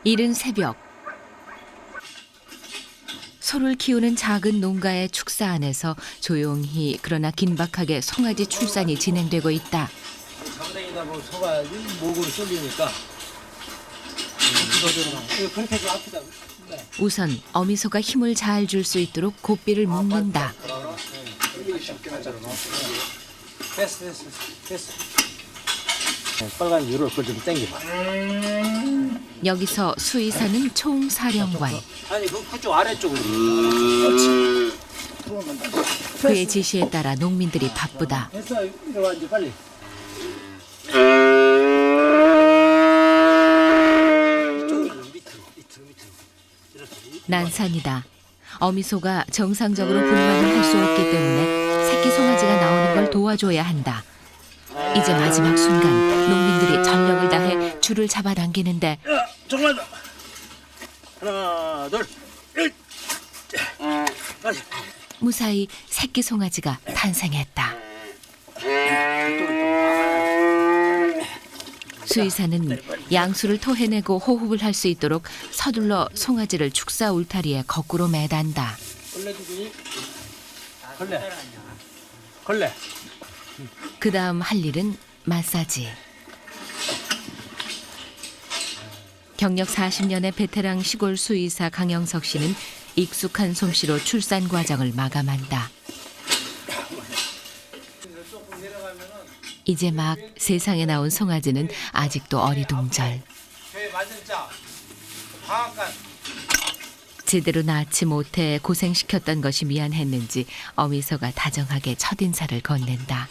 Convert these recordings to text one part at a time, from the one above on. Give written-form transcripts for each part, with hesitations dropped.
이른 새벽, 소를 키우는 작은 농가의 축사 안에서 조용히 그러나 긴박하게 송아지 출산이 진행되고 있다. 장땡이다 보면 소가 목으로 쏠리니까 그렇게 해서 아프다. 네. 우선 어미소가 힘을 잘 줄 수 있도록 고삐를 묶는다. 됐어. 빨간 유로 그걸 좀 당겨봐. 여기서 수의사는 총사령관. 아니 그쪽 아래쪽으로. 그의 지시에 따라 농민들이 바쁘다. 됐어. 이리 와 이제 빨리. 난산이다. 어미소가 정상적으로 분만을 할 수 없기 때문에 새끼 송아지가 나오는 걸 도와줘야 한다. 이제 마지막 순간 농민들이 전력을 다해 줄을 잡아당기는데 정말 하나 둘 다시. 무사히 새끼 송아지가 탄생했다. 수의사는 양수를 토해내고 호흡을 할 수 있도록 서둘러 송아지를 축사 울타리에 거꾸로 매단다. 걸레. 그 다음 할 일은 마사지. 경력 40년의 베테랑 시골 수의사 강영석 씨는 익숙한 솜씨로 출산 과정을 마감한다. 이제 막 세상에 나온 송아지는 아직도 어리둥절. 제대로 낳지 못해 고생시켰던 것이 미안했는지 어미소가 다정하게 첫인사를 건넨다.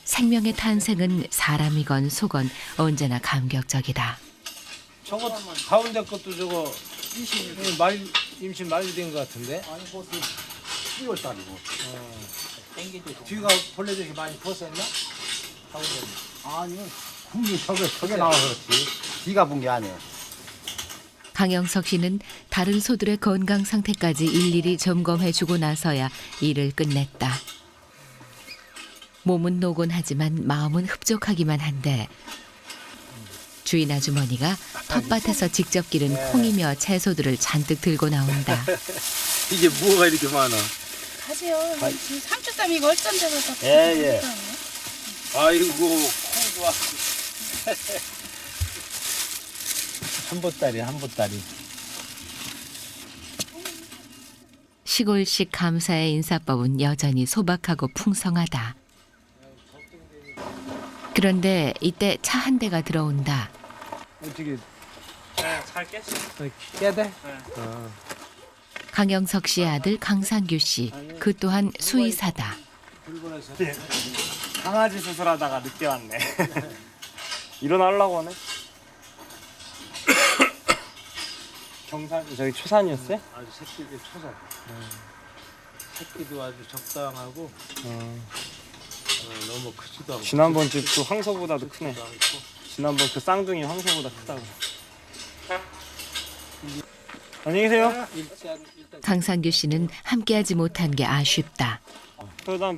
생명의 탄생은 사람이건 소건 언제나 감격적이다. 저거 가운데 것도 저거 임신 만료된 것 같은데? 아니 벌써 10월 달이고. 뒤가 벌레 되게 많이 벗었나? 가운데. 아니요. 분이 저게 나와서 그렇지. 비가 본 게 아니에요. 강영석 씨는 다른 소들의 건강 상태까지 일일이 점검해주고 나서야 일을 끝냈다. 몸은 노곤하지만 마음은 흡족하기만 한데 주인 아주머니가 텃밭에서 직접 기른 콩이며 채소들을 잔뜩 들고 나온다. 이게 뭐가 이렇게 많아? 가세요. 지금 상추쌈 이거 얼전 데서 다 예. 아이고 콩도 한 보따리. 시골식 감사의 인사법은 여전히 소박하고 풍성하다. 그런데 이때 차 한 대가 들어온다. 어떻게 잘 깼어요. 깨대? 강영석 씨의 아들 강상규 씨, 그 또한 수의사다. 강아지 수술하다가 늦게 왔네. 일어나려고 하네. 경산 저기 초산이었어요? 아주 새끼들 초산. 새끼도 아주 적당하고 너무 크지도 않고. 지난번 집도 황소보다도 크네. 지난번 그 쌍둥이 황소보다 크다고. 안녕히 계세요. 강상규 씨는 함께하지 못한 게 아쉽다. 그러다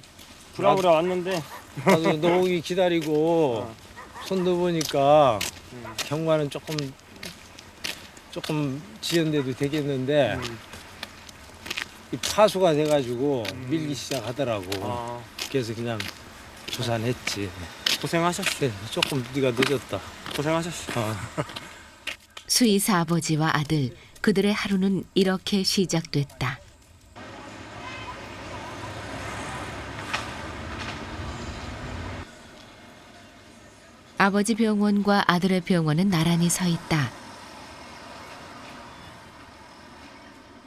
부랴부랴 왔는데 나도 노기 기다리고 손도 보니까 경과는 조금 지연돼도 되겠는데 이 파수가 돼가지고 밀기 시작하더라고. 그래서 그냥 조산했지. 고생하셨어. 그래, 조금 네가 늦었다. 고생하셨어. 수의사 아버지와 아들, 그들의 하루는 이렇게 시작됐다. 아버지 병원과 아들의 병원은 나란히 서 있다.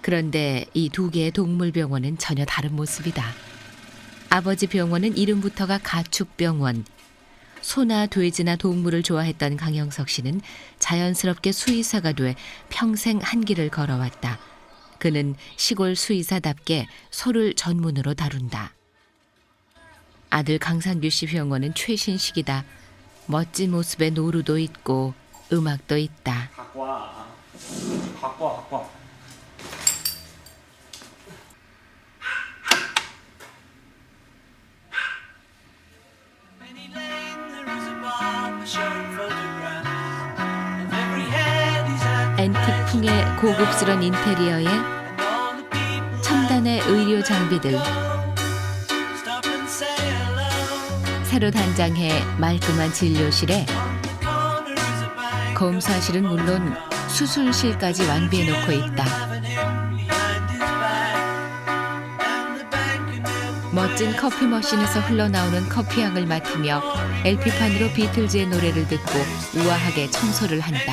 그런데 이 두 개의 동물병원은 전혀 다른 모습이다. 아버지 병원은 이름부터가 가축병원. 소나 돼지나 동물을 좋아했던 강영석 씨는 자연스럽게 수의사가 돼 평생 한 길을 걸어왔다. 그는 시골 수의사답게 소를 전문으로 다룬다. 아들 강상규 씨 병원은 최신식이다. 멋진 모습의 노루도 있고 음악도 있다. 갖고 와. Penny Lane, there is a barber showing photographs of every head 층층의 고급스런 인테리어에 첨단의 의료 장비들, 새로 단장해 말끔한 진료실에 검사실은 물론 수술실까지 완비해 놓고 있다. 멋진 커피 머신에서 흘러나오는 커피향을 맡으며 LP판으로 비틀즈의 노래를 듣고 우아하게 청소를 한다.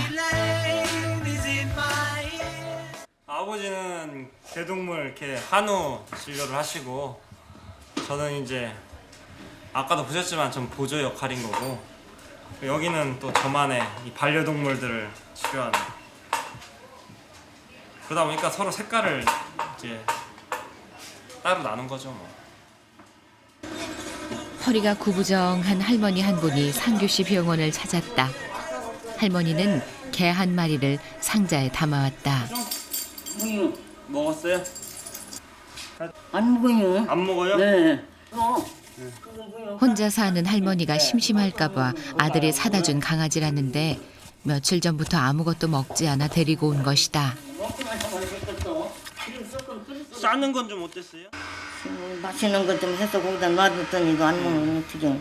아버지는 대동물 이렇게 한우 진료를 하시고 저는 이제 아까도 보셨지만 전 보조 역할인 거고 여기는 또 저만의 이 반려동물들을 치료하는 그러다 보니까 서로 색깔을 이제 따로 나눈 거죠 뭐. 허리가 구부정한 할머니 한 분이 상규씨 병원을 찾았다. 할머니는 개 한 마리를 상자에 담아왔다. 먹었어요? 안 먹어요. 안 먹어요? 네. 혼자 사는 할머니가 심심할까 봐 아들이 사다 준 강아지라는데 며칠 전부터 아무것도 먹지 않아 데리고 온 것이다. 싸는 건 좀 어땠어요? 맛있는 것 좀 해서 거기다 놔뒀더니도 안 먹는 어떻게.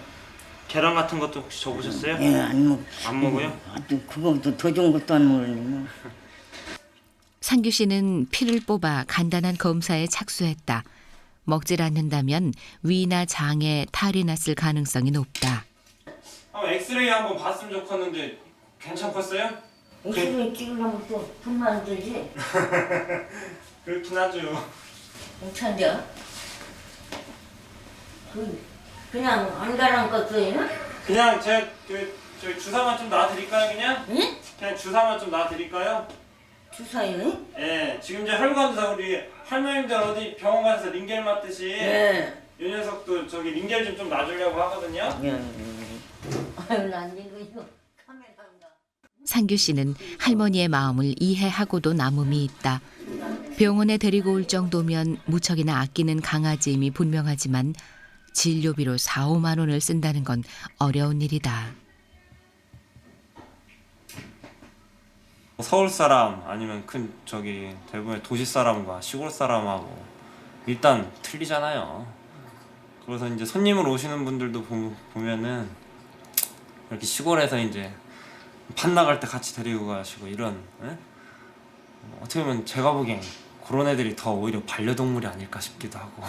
계란 같은 것도 혹시 줘보셨어요? 예, 안 먹어. 안 먹어요? 아주 그거보다 더 좋은 것도 안 먹으니 뭐. 상규 씨는 피를 뽑아 간단한 검사에 착수했다. 먹질 않는다면 위나 장에 탈이 났을 가능성이 높다. 엑스레이 한번 봤으면 좋겠는데 괜찮겠어요? 엑스레이 찍으려면 또 돈만 들지. 그렇긴 하죠. 괜찮냐? 그냥 안 가란 것도요? 그냥 제가 저희 주사만 좀 놔드릴까요 그냥? 응? 그냥 주사만 좀 놔드릴까요? 주사요? 예, 지금 이제 혈관조사 우리 할머님들 어디 병원 가서 링겔 맞듯이 네. 이 녀석도 저기 링겔 좀 놔주려고 하거든요. 아유, 난 이거 카메라인가. 상규 씨는 할머니의 마음을 이해하고도 남음이 있다. 병원에 데리고 올 정도면 무척이나 아끼는 강아지임이 분명하지만 진료비로 4, 5만 원을 쓴다는 건 어려운 일이다. 서울 사람 아니면 큰 저기 대부분의 도시 사람과 시골 사람하고 일단 틀리잖아요. 그래서 이제 손님으로 오시는 분들도 보면은 이렇게 시골에서 이제 판 나갈 때 같이 데리고 가시고 이런 에? 어떻게 보면 제가 보기엔 그런 애들이 더 오히려 반려동물이 아닐까 싶기도 하고.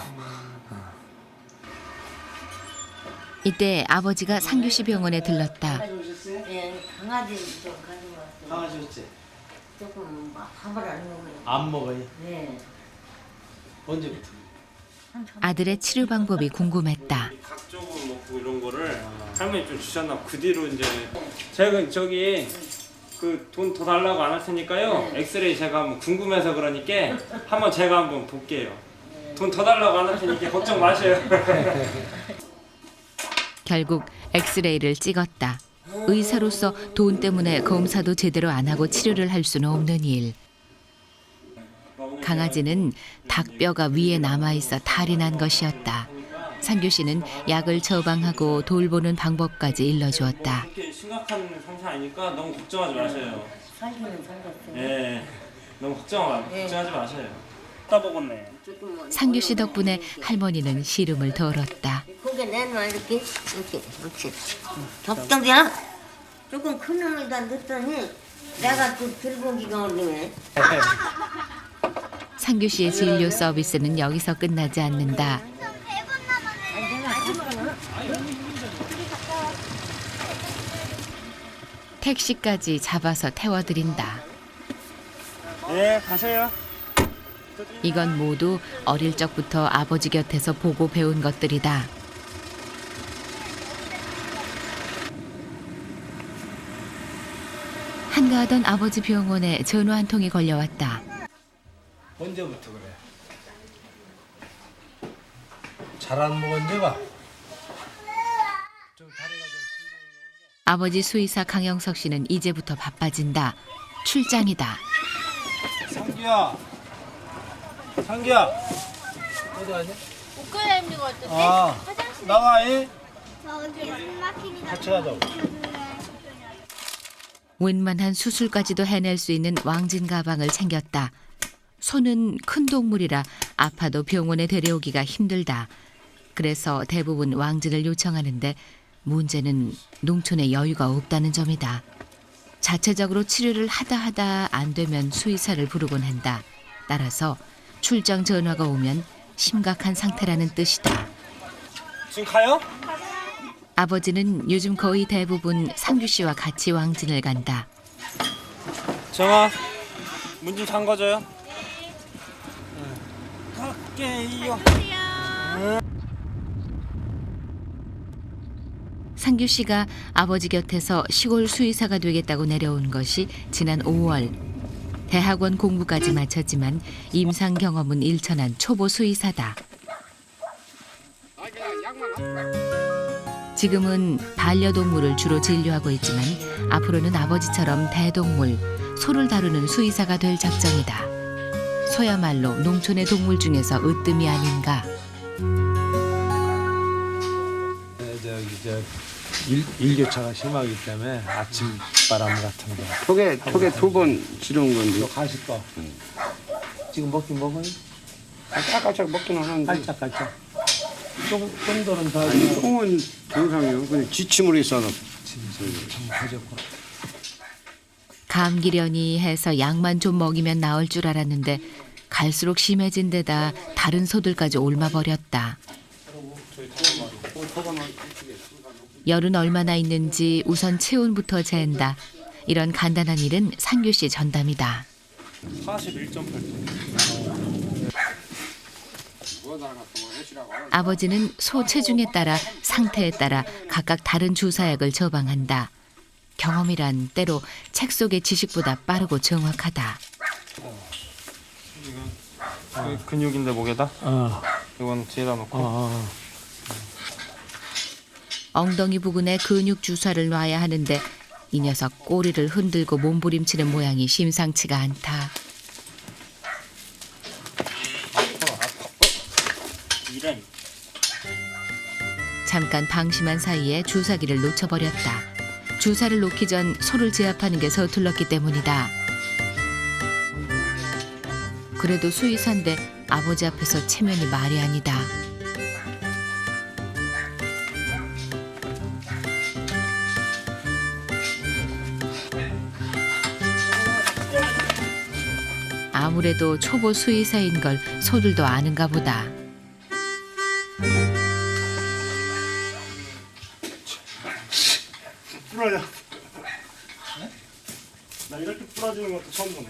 이때 아버지가 상규 씨 병원에 들렀다. 예, 강아지 좀 가지고 왔어요. 강아지 어째? 조금 밥을 안 먹어요. 안 먹어요? 네. 언제부터? 아들의 치료 방법이 궁금했다. 각종을 먹고 이런 거를 할머니 좀 주셨나 그 뒤로 이제 제가 저기 그 돈 더 달라고 안 할 테니까요. 엑스레이 제가 한번 궁금해서 그러니까 한번 제가 한번 볼게요. 돈 더 달라고 안 할 테니까 걱정 마세요. 결국 엑스레이를 찍었다. 의사로서 돈 때문에 검사도 제대로 안 하고 치료를 할 수는 없는 일. 강아지는 닭뼈가 위에 남아있어 탈이 난 것이었다. 상규 씨는 약을 처방하고 돌보는 방법까지 일러주었다. 그렇게 심각한 상태 아니니까 너무 걱정하지 마세요. 살기는 살았어요. 예, 너무 걱정하지 마세요. 따 먹었네. 상규 씨 덕분에 할머니는 시름을 덜었다. 고개 내놔 이렇게 이렇게 덥더냐? 조금 큰 놈에다 넣었더니 내가 또 들고기가 어려워. 상규 씨의 진료 서비스는 여기서 끝나지 않는다. 택시까지 잡아서 태워드린다. 네, 가세요. 이건 모두 어릴 적부터 아버지 곁에서 보고 배운 것들이다. 한가하던 아버지 병원에 전화 한 통이 걸려왔다. 언제부터 그래? 잘 안 먹은 지가? 좀 다리가 좀 아버지 수의사 강영석 씨는 이제부터 바빠진다. 출장이다. 상규야, 상규야, 어디 가냐? 옷 갈아입는 거 어떠세요? 아, 나와, 이? 저기 숨 막히니까 같이 가자고. 웬만한 수술까지도 해낼 수 있는 왕진 가방을 챙겼다. 소는 큰 동물이라 아파도 병원에 데려오기가 힘들다. 그래서 대부분 왕진을 요청하는데 문제는 농촌에 여유가 없다는 점이다. 자체적으로 치료를 하다 안 되면 수의사를 부르곤 한다. 따라서 출장 전화가 오면 심각한 상태라는 뜻이다. 지금 가요? 아버지는 요즘 거의 대부분 상규 씨와 같이 왕진을 간다. 정아, 문 좀 잠궈줘요. 갈게요. 상규 씨가 아버지 곁에서 시골 수의사가 되겠다고 내려온 것이 지난 5월. 대학원 공부까지 마쳤지만 임상 경험은 일천한 초보 수의사다. 지금은 반려동물을 주로 진료하고 있지만 앞으로는 아버지처럼 대동물, 소를 다루는 수의사가 될 작정이다. 소야말로 농촌의 동물 중에서 으뜸이 아닌가. 일교차가 심하기 때문에 아침 바람 같은 거. 톡에 2번 지른 건데. 이거 가실 거. 지금 먹긴 먹어요? 깔짝깔짝 먹기는 하는데. 깔짝깔짝. 정도는 다 콩은 정상이요. 근데 지침으로 있어서. 하셨구나. 감기려니 해서 약만 좀 먹이면 나을 줄 알았는데 갈수록 심해진 데다 다른 소들까지 옮아버렸다. 열은 얼마나 있는지 우선 체온부터 잰다. 이런 간단한 일은 상규 씨 전담이다. 41.8kg. 아버지는 소 체중에 따라 상태에 따라 각각 다른 주사약을 처방한다. 경험이란 때로 책 속의 지식보다 빠르고 정확하다. 근육인데 목에다. 이건 뒤에다 놓고. 엉덩이 부근에 근육 주사를 놔야 하는데 이 녀석 꼬리를 흔들고 몸부림치는 모양이 심상치가 않다. 이런. 잠깐 방심한 사이에 주사기를 놓쳐버렸다. 주사를 놓기 전 소를 제압하는 게 서툴렀기 때문이다. 그래도 수의사인데 아버지 앞에서 체면이 말이 아니다. 아무래도 초보 수의사인 걸 소들도 아는가 보다. 부러져. 나 이렇게 부러지는 것도 처음 보네.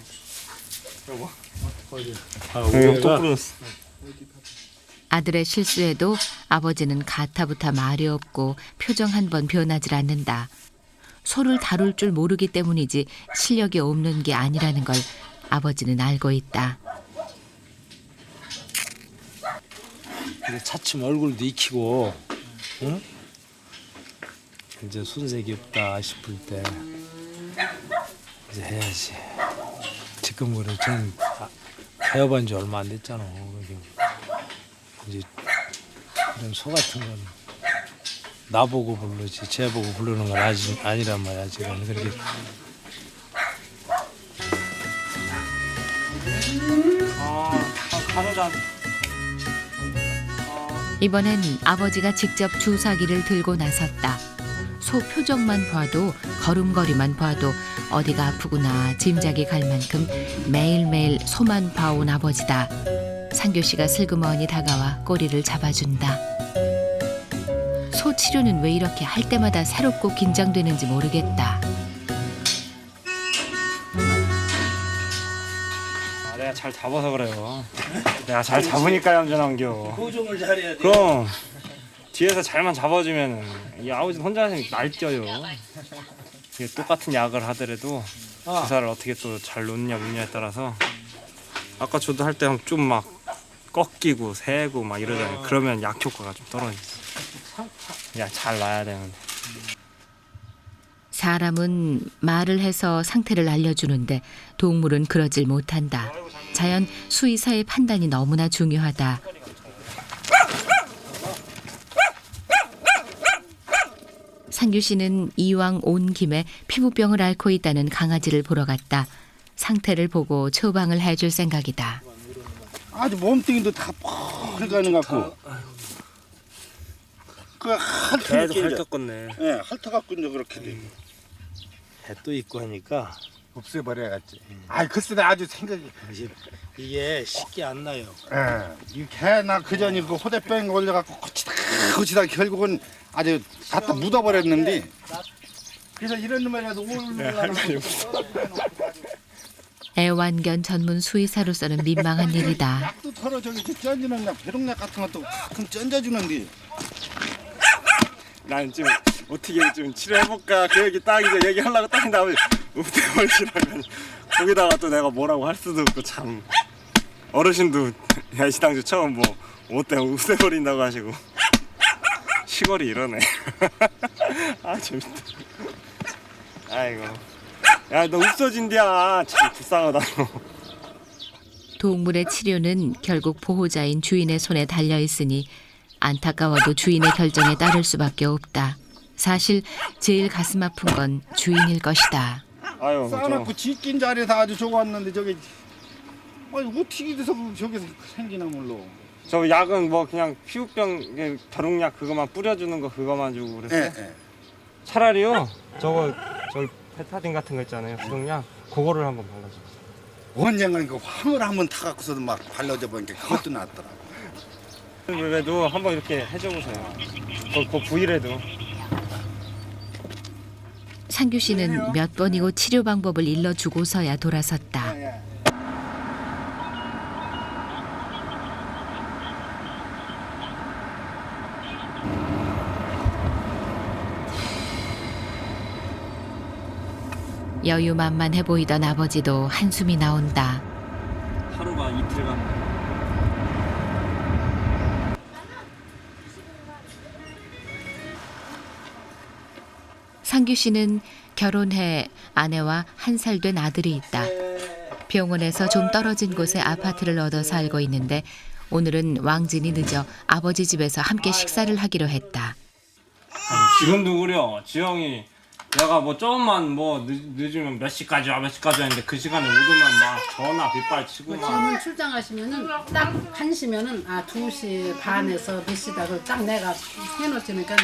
여보. 여기 또 부러졌어. 아들의 실수에도 아버지는 가타부타 말이 없고 표정 한 번 변하질 않는다. 소를 다룰 줄 모르기 때문이지 실력이 없는 게 아니라는 걸 아버지는 알고 있다. 이제 차츰 얼굴도 익히고, 응? 이제 손색이 없다 싶을 때 이제 해야지. 지금 그래 전 개업한 지 얼마 안 됐잖아. 이제 이런 소 같은 건 나보고 부르지 쟤보고 부르는 건 아니란 말이야 지금. 그렇게 간호장. 이번엔 아버지가 직접 주사기를 들고 나섰다. 소 표정만 봐도 걸음걸이만 봐도 어디가 아프구나 짐작이 갈 만큼 매일매일 소만 봐온 아버지다. 상규 씨가 슬그머니 다가와 꼬리를 잡아준다. 소 치료는 왜 이렇게 할 때마다 새롭고 긴장되는지 모르겠다. 내가 잘 잡아서 그래요. 내가 잘 잡으니까 얌전한겨. 고정을 잘해야 돼. 그럼 뒤에서 잘만 잡아주면 이 아버지 혼자 하시면 날뛰어요. 이게 똑같은 약을 하더라도 주사를 어떻게 또 잘 놓느냐 묻냐에 따라서 아까 저도 할 때 좀 막 꺾이고 세고 막 이러잖아요. 그러면 약 효과가 좀 떨어지죠. 그냥 잘 놔야 되는데. 사람은 말을 해서 상태를 알려주는데 동물은 그러질 못한다. 자연 수의사의 판단이 너무나 중요하다. 상규 씨는 이왕 온 김에 피부병을 앓고 있다는 강아지를 보러 갔다 상태를 보고 처방을 해줄 생각이다. 아주 몸뚱이도 다 펄가는 것 같고. 그 핥으니까 계속 핥았겠네. 예, 핥아갖고 이제 그렇게 돼. 해도 있고 하니까 없애버려야겠지. 아이 글쎄 아주 생각이. 이게 쉽게 안 나요. 예, 이개나 그전에 그 호대병 걸려갖고 거치다 결국은 아주 갖다 묻어버렸는데. 그래서 이런 놈이라도 올라가는 애완견 전문 수의사로서는 민망한 일이다. 약도 털어 저기 쩐지는 약 배롱약 같은 것도 가끔 쩐져주는데. 난 지금 어떻게 좀 치료해볼까 그 얘기 딱 이제 얘기하려고 딱 나오면 우대버리시라고 거기다가 또 내가 뭐라고 할 수도 없고 참 어르신도 야 시당주 처음 뭐 어때 우대버린다고 하시고 시골이 이러네. 아 재밌다. 아이고 야 너 없어진디야 참 불쌍하다. 동물의 치료는 결국 보호자인 주인의 손에 달려 있으니 안타까워도 주인의 결정에 따를 수밖에 없다. 사실 제일 가슴 아픈 건 주인일 것이다. 아유 쌓아놓고 짓긴 자리에서 아주 좋았는데 저기 아니 어떻게 돼서 저기서 생기나 몰라. 저 약은 뭐 그냥 피부병 벼룩약 그거만 뿌려주는 거 그거만 주고 그랬어요? 예. 차라리요 저거 베타딘 같은 거 있잖아요 구독약 그거를 한번 발라줘. 언젠가는 그 황을 한번 타갖고서도 막 발라줘 보니까 그것도 낫더라. 그래도 한번 이렇게 해줘 보세요. 그 부위라도. 상규 씨는 몇 번이고 치료 방법을 일러주고서야 돌아섰다. 여유만만해 보이던 아버지도 한숨이 나온다. 하루가 이틀간. 상규 씨는 결혼해 아내와 1살 된 아들이 있다. 병원에서 좀 떨어진 곳에 아파트를 얻어 살고 있는데 오늘은 왕진이 늦어 아버지 집에서 함께 식사를 하기로 했다. 지금도 그래요. 지영이 내가 뭐 조금만 뭐 늦으면 몇 시까지 와 몇 시까지 왔는데 그 시간에 못 오면 막 전화 빗발 치고 막. 지금은 출장하시면은 딱 1시면은 2시 반에서 몇 시다를 딱 내가 해놓으니까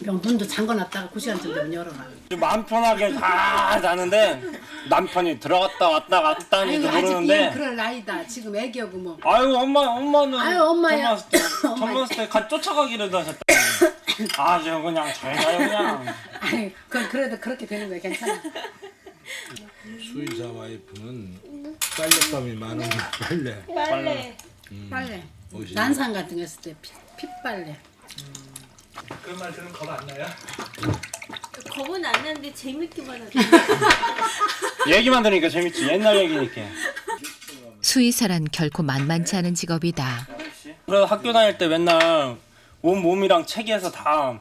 문도 잠궈놨다가 9시간쯤 되면 열어놔. 좀 마음 편하게 다 자는데 남편이 들어갔다 왔다 갔다 하니까 아직 모르는데. 그럴 나이다. 지금 애기하고 뭐. 아유 엄마는 아유, 엄마야. 전만했을 때 쫓아가기라도 하셨다. 아 저 그냥 잘 가요 그냥. 아니 그래도 그렇게 되는 거야. 괜찮아. 수의사 와이프는 빨랫감이 많은 게 빨래. 빨래. 멋있네. 난상 같은 거 했을 때 핏빨래. 그런 말 들으면 겁 안 나요? 겁은 안 나는데 재밌기만 하죠. 얘기만 들으니까 재밌지. 옛날 얘기니까. 수의사란 결코 만만치 않은 직업이다. 그래서 학교 다닐 때 맨날 온 몸이랑 책에서 다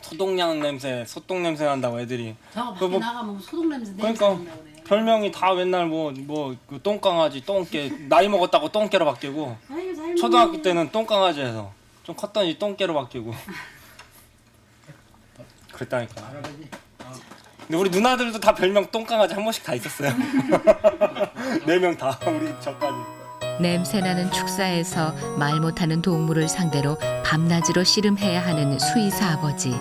소독약 냄새, 소똥 냄새 난다고 애들이. 저거 그 밖에 뭐- 나가면 소독 냄새 그러니까 난다고 그래. 별명이 다 맨날 그 똥강아지, 똥개. 나이 먹었다고 똥개로 바뀌고 아유, 잘 초등학교 때는 똥강아지에서 좀 컸더니 똥개로 바뀌고 그랬다니까. 근데 우리 누나들도 다 별명 똥강아지 한 번씩 다 있었어요. 4명 다 우리 저까지. 냄새나는 축사에서 말 못하는 동물을 상대로 밤낮으로 씨름해야 하는 수의사 아버지.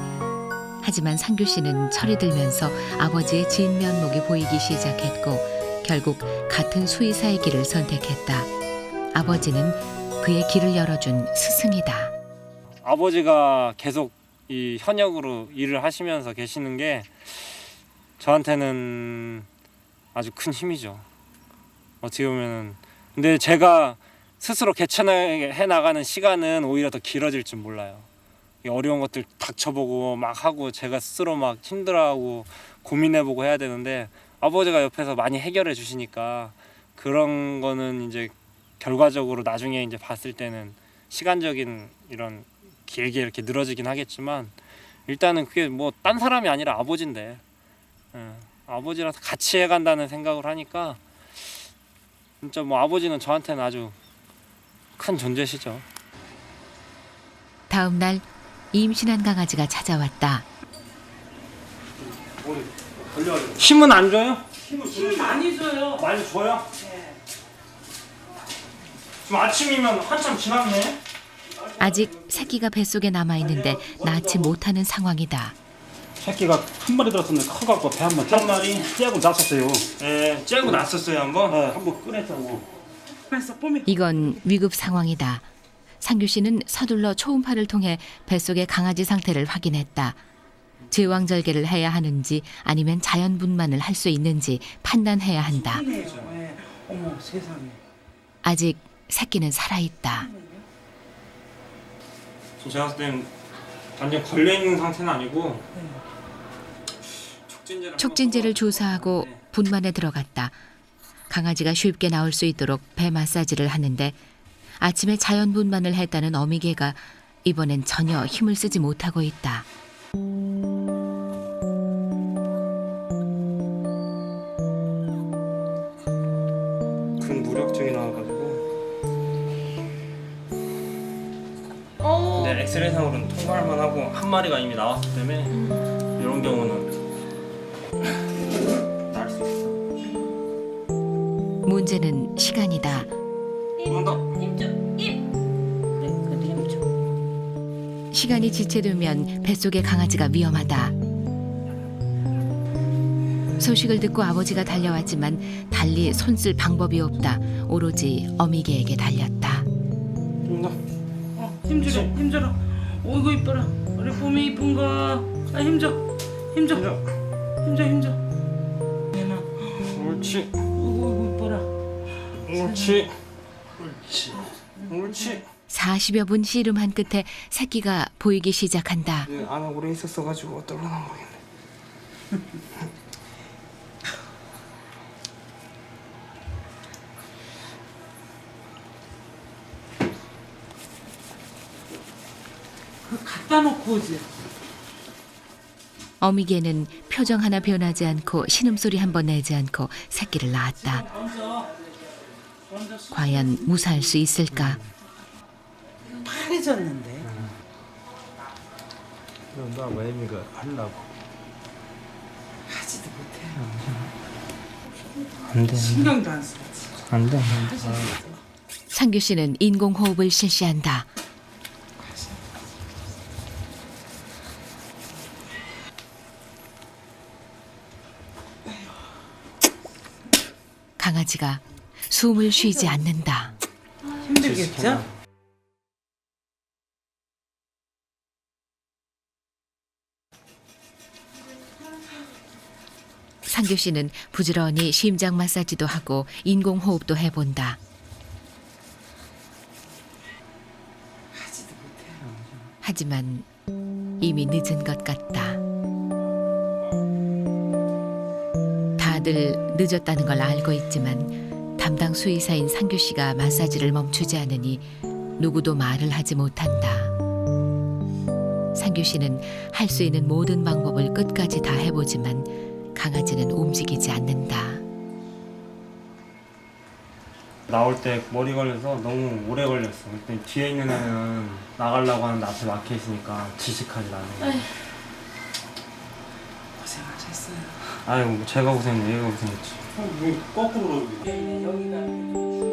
하지만 상규 씨는 철이 들면서 아버지의 진면목이 보이기 시작했고 결국 같은 수의사의 길을 선택했다. 아버지는 그의 길을 열어준 스승이다. 아버지가 계속 이 현역으로 일을 하시면서 계시는 게 저한테는 아주 큰 힘이죠. 어떻게 보면은 근데 제가 스스로 개척해 나가는 시간은 오히려 더 길어질 줄 몰라요. 이 어려운 것들 닥쳐보고 막 하고 제가 스스로 막 힘들어하고 고민해보고 해야 되는데 아버지가 옆에서 많이 해결해 주시니까 그런 거는 이제 결과적으로 나중에 이제 봤을 때는 시간적인 이런 길게 이렇게 늘어지긴 하겠지만 일단은 그게 뭐 딴 사람이 아니라 아버지인데 아버지라서 같이 해간다는 생각을 하니까 진짜 뭐 아버지는 저한테는 아주 큰 존재시죠. 다음 날 임신한 강아지가 찾아왔다. 힘은 안 줘요? 힘을 많이 줘요. 많이 줘요? 네. 지금 아침이면 한참 지났네. 아직 새끼가 뱃속에 남아있는데 낳지 못하는 상황이다. 새끼가 한 마리 들었었는데 커갖고 배 한번 한 마리 째고 났었어요. 예, 째고 났었어요 한번. 네, 한번 꺼냈다고. 이건 위급 상황이다. 상규 씨는 서둘러 초음파를 통해 뱃속의 강아지 상태를 확인했다. 제왕절개를 해야 하는지 아니면 자연분만을 할 수 있는지 판단해야 한다. 어머 세상에. 아직 새끼는 살아있다. 제가 봤을 땐 완전 걸려있는 상태는 아니고 촉진제를 조사하고 분만에 들어갔다. 강아지가 쉽게 나올 수 있도록 배 마사지를 하는데 아침에 자연분만을 했다는 어미개가 이번엔 전혀 힘을 쓰지 못하고 있다. 큰 무력증이 나와가지고 어. 근데 엑스레이상으로는 통과할만 하고 한 마리가 이미 나왔기 때문에 이런 경우는 날 수 있어. 문제는 시간이다. 힘좀 힘. 그래 힘 좀. 시간이 지체되면 뱃속의 강아지가 위험하다. 소식을 듣고 아버지가 달려왔지만 달리 손쓸 방법이 없다. 오로지 어미개에게 달렸다. 힘주라 힘줘라. 어이구 이뻐라. 우리 봄이 이쁜 거. 힘줘 힘줘 힘줘. 얘나. 옳지. 어이구 이뻐라. 옳지. 옳지. 40여 분 씨름한 끝에 새끼가 보이기 시작한다. 안 하고 오래 있었어가지고 떨어난 거겠네. 그 갖다 놓고 오지. 어미개는 표정 하나 변하지 않고 신음소리 한 번 내지 않고 새끼를 낳았다. 과연 무사할 수 있을까? 파래졌는데. 나 매미가 하려고. 하지도 못해. 안 돼. 신경도 안 쓰지. 안 돼. 상규 씨는 인공호흡을 실시한다. 강아지가 숨을 쉬지 않는다. 힘들겠죠? 상규 씨는 부지런히 심장 마사지도 하고 인공호흡도 해본다. 하지만 이미 늦은 것 같다. 다들 늦었다는 걸 알고 있지만 담당 수의사인 상규 씨가 마사지를 멈추지 않으니 누구도 말을 하지 못한다. 상규 씨는 할 수 있는 모든 방법을 끝까지 다 해보지만 강아지는 움직이지 않는다. 나올 때 머리 걸려서 너무 오래 걸렸어. 그때 뒤에 있는 애는 나가려고 하는데 앞에 막혀 있으니까 지식하지 나는. 고생하셨어요. 아유 제가 고생했네. 얘가 고생했지. 거꾸로.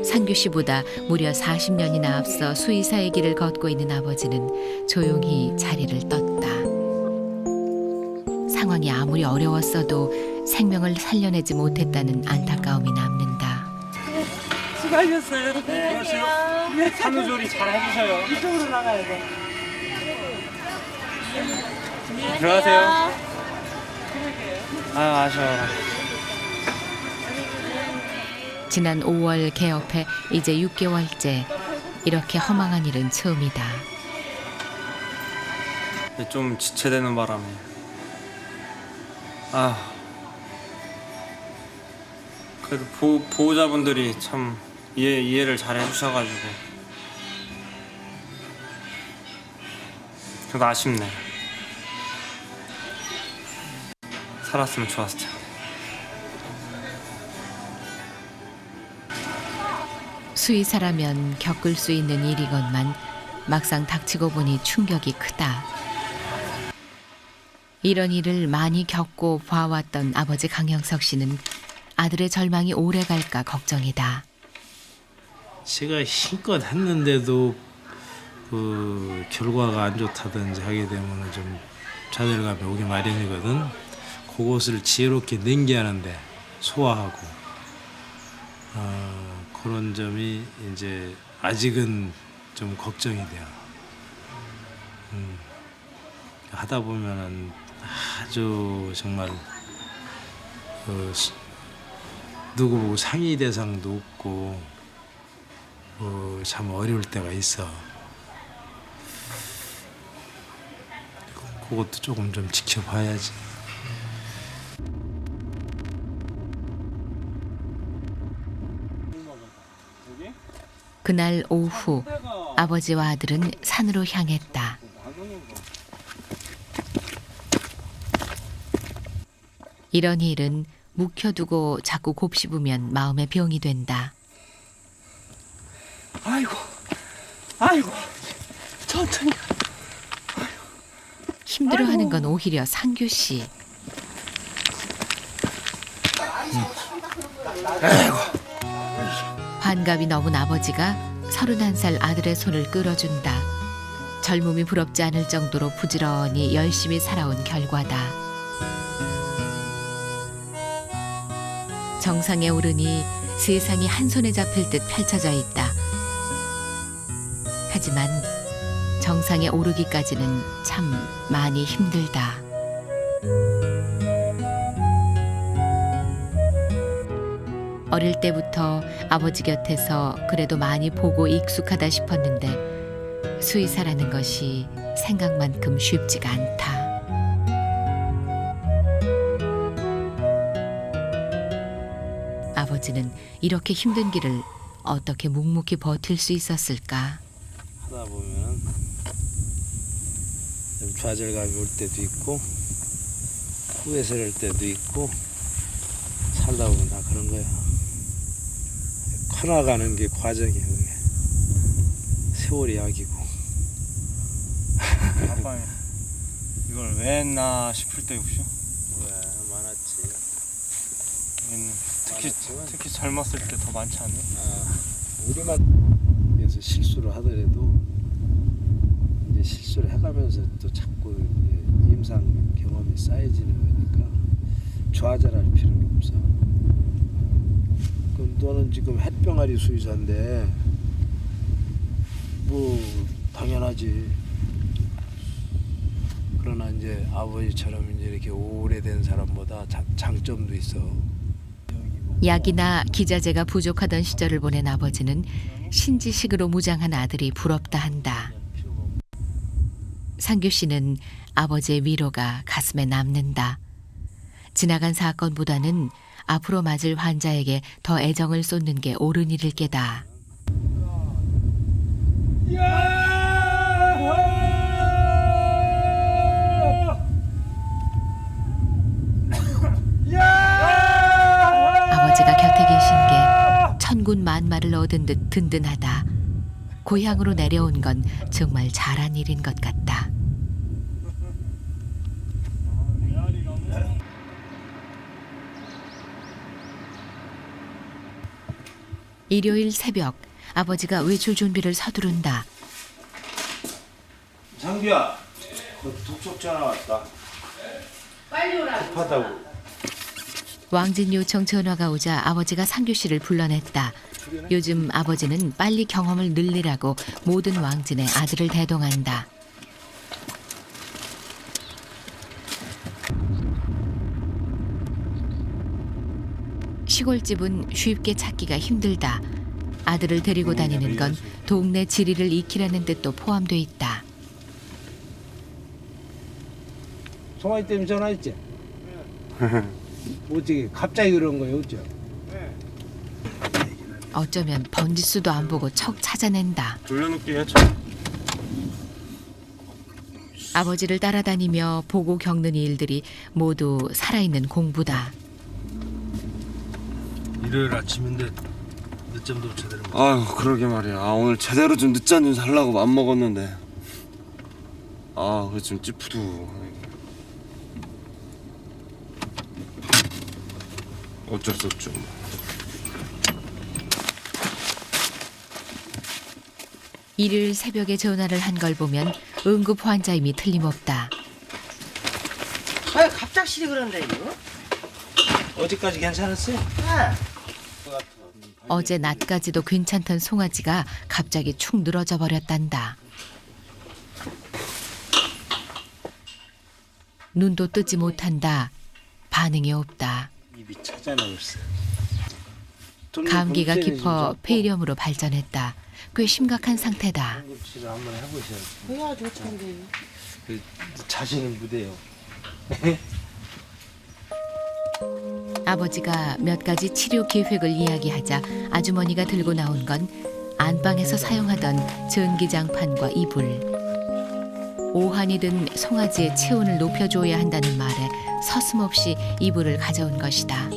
상규 씨보다 무려 40년이나 앞서 수의사의 길을 걷고 있는 아버지는 조용히 자리를 떴다. 상황이 아무리 어려웠어도 생명을 살려내지 못했다는 안타까움이 남는다. 수고하셨어요. 산후조리 잘 해주셔요. 이쪽으로 나가야 돼. 들어가세요. 아 아쉬워. 지난 5월 개업해 이제 6개월째. 이렇게 허망한 일은 처음이다. 좀 지체되는 바람에 그래도 보호자분들이 참 이해를 잘 해주셔가지고 그래도 아쉽네. 살았으면 좋았을 텐데. 수의사라면 겪을 수 있는 일이건만 막상 닥치고 보니 충격이 크다. 이런 일을 많이 겪고 봐왔던 아버지 강영석 씨는 아들의 절망이 오래 갈까 걱정이다. 제가 힘껏 했는데도 그 결과가 안 좋다든지 하게 되면 좀 좌절감이 오기 마련이거든. 그것을 지혜롭게 연기하는데 소화하고 그런 점이 이제 아직은 좀 걱정이 돼요. 하다 보면은 아주 정말 누구 보고 상의 대상도 없고 참 어려울 때가 있어. 그것도 조금 좀 지켜봐야지. 그날 오후 아버지와 아들은 산으로 향했다. 이런 일은 묵혀두고 자꾸 곱씹으면 마음의 병이 된다. 아이고 천천히. 힘들어하는 건 오히려 상규 씨. 환갑이 넘은 아버지가 31살 아들의 손을 끌어준다. 젊음이 부럽지 않을 정도로 부지런히 열심히 살아온 결과다. 정상에 오르니 세상이 한 손에 잡힐 듯 펼쳐져 있다. 하지만 정상에 오르기까지는 참 많이 힘들다. 어릴 때부터 아버지 곁에서 그래도 많이 보고 익숙하다 싶었는데 수의사라는 것이 생각만큼 쉽지가 않다. 아버지는 이렇게 힘든 길을 어떻게 묵묵히 버틸 수 있었을까? 하다 보면 좀 좌절감이 올 때도 있고 후회스러울 때도 있고 살다 보면 다 그런 거야. 커나가는 게 과정이야. 그게 세월이 약이고. 아빠 이걸 왜 했나 싶을 때 혹시? 왜 많았지. 특히 젊었을 때 더 많지 않나? 우리만 그래서 실수를 하더라도 이제 실수를 해가면서 또 자꾸 이제 임상 경험이 쌓여지는 거니까 좌절할 필요는 없어. 그럼 너는 지금 햇병아리 수의사인데 뭐 당연하지. 그러나 이제 아버지처럼 이제 이렇게 오래된 사람보다 장점도 있어. 약이나 기자재가 부족하던 시절을 보낸 아버지는 신지식으로 무장한 아들이 부럽다 한다. 상규 씨는 아버지의 위로가 가슴에 남는다. 지나간 사건보다는 앞으로 맞을 환자에게 더 애정을 쏟는 게 옳은 일일 게다. 아버지가 곁에 계신 게 천군 만마를 얻은 듯 든든하다. 고향으로 내려온 건 정말 잘한 일인 것 같다. 일요일 새벽 아버지가 외출 준비를 서두른다. 상규야, 너 독촉 전화 왔다. 빨리 오라. 급하다고. 왕진 요청 전화가 오자 아버지가 상규 씨를 불러냈다. 요즘 아버지는 빨리 경험을 늘리라고 모든 왕진에 아들을 대동한다. 시골집은 쉽게 찾기가 힘들다. 아들을 데리고 다니는 건 동네 지리를 익히라는 뜻도 포함돼 있다. 송아지 때문에 전화했지? 어떻게 갑자기 그런 거예요, 어쩌? 어쩌면 번지수도 안 보고 척 찾아낸다. 돌려놓기 했죠. 아버지를 따라다니며 보고 겪는 일들이 모두 살아있는 공부다. 일요일 아침인데 늦잠도 제대로 못. 아유 그러게 말이야. 오늘 제대로 좀 늦잠 좀 자려고 맘 먹었는데 그래 좀 찌푸둥. 어쩔 수 없죠. 일요일 새벽에 전화를 한 걸 보면 응급 환자임이 틀림없다. 아 갑작스레 그런데 이거? 어제까지 괜찮았어요? 어제 낮까지도 괜찮던 송아지가 갑자기 축 늘어져 버렸단다. 눈도 뜨지 못한다. 반응이 없다. 입이 찾아나왔어. 감기가 깊어 폐렴으로 발전했다. 꽤 심각한 상태다. 응급치료 한번 해보셔야죠. 해야죠 참게. 자신은 무대요. 아버지가 몇 가지 치료 계획을 이야기하자 아주머니가 들고 나온 건 안방에서 사용하던 전기장판과 이불. 오한이 든 송아지의 체온을 높여줘야 한다는 말에 서슴없이 이불을 가져온 것이다.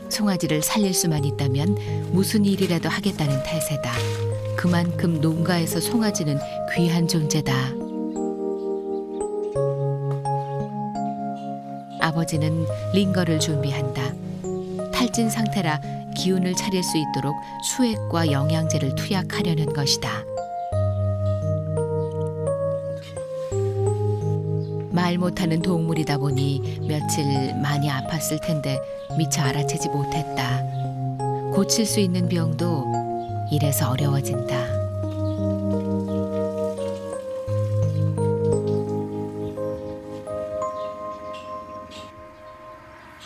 송아지를 살릴 수만 있다면 무슨 일이라도 하겠다는 태세다. 그만큼 농가에서 송아지는 귀한 존재다. 아버지는 링거를 준비한다. 탈진 상태라 기운을 차릴 수 있도록 수액과 영양제를 투약하려는 것이다. 말 못하는 동물이다 보니 며칠 많이 아팠을 텐데 미처 알아채지 못했다. 고칠 수 있는 병도 이래서 어려워진다.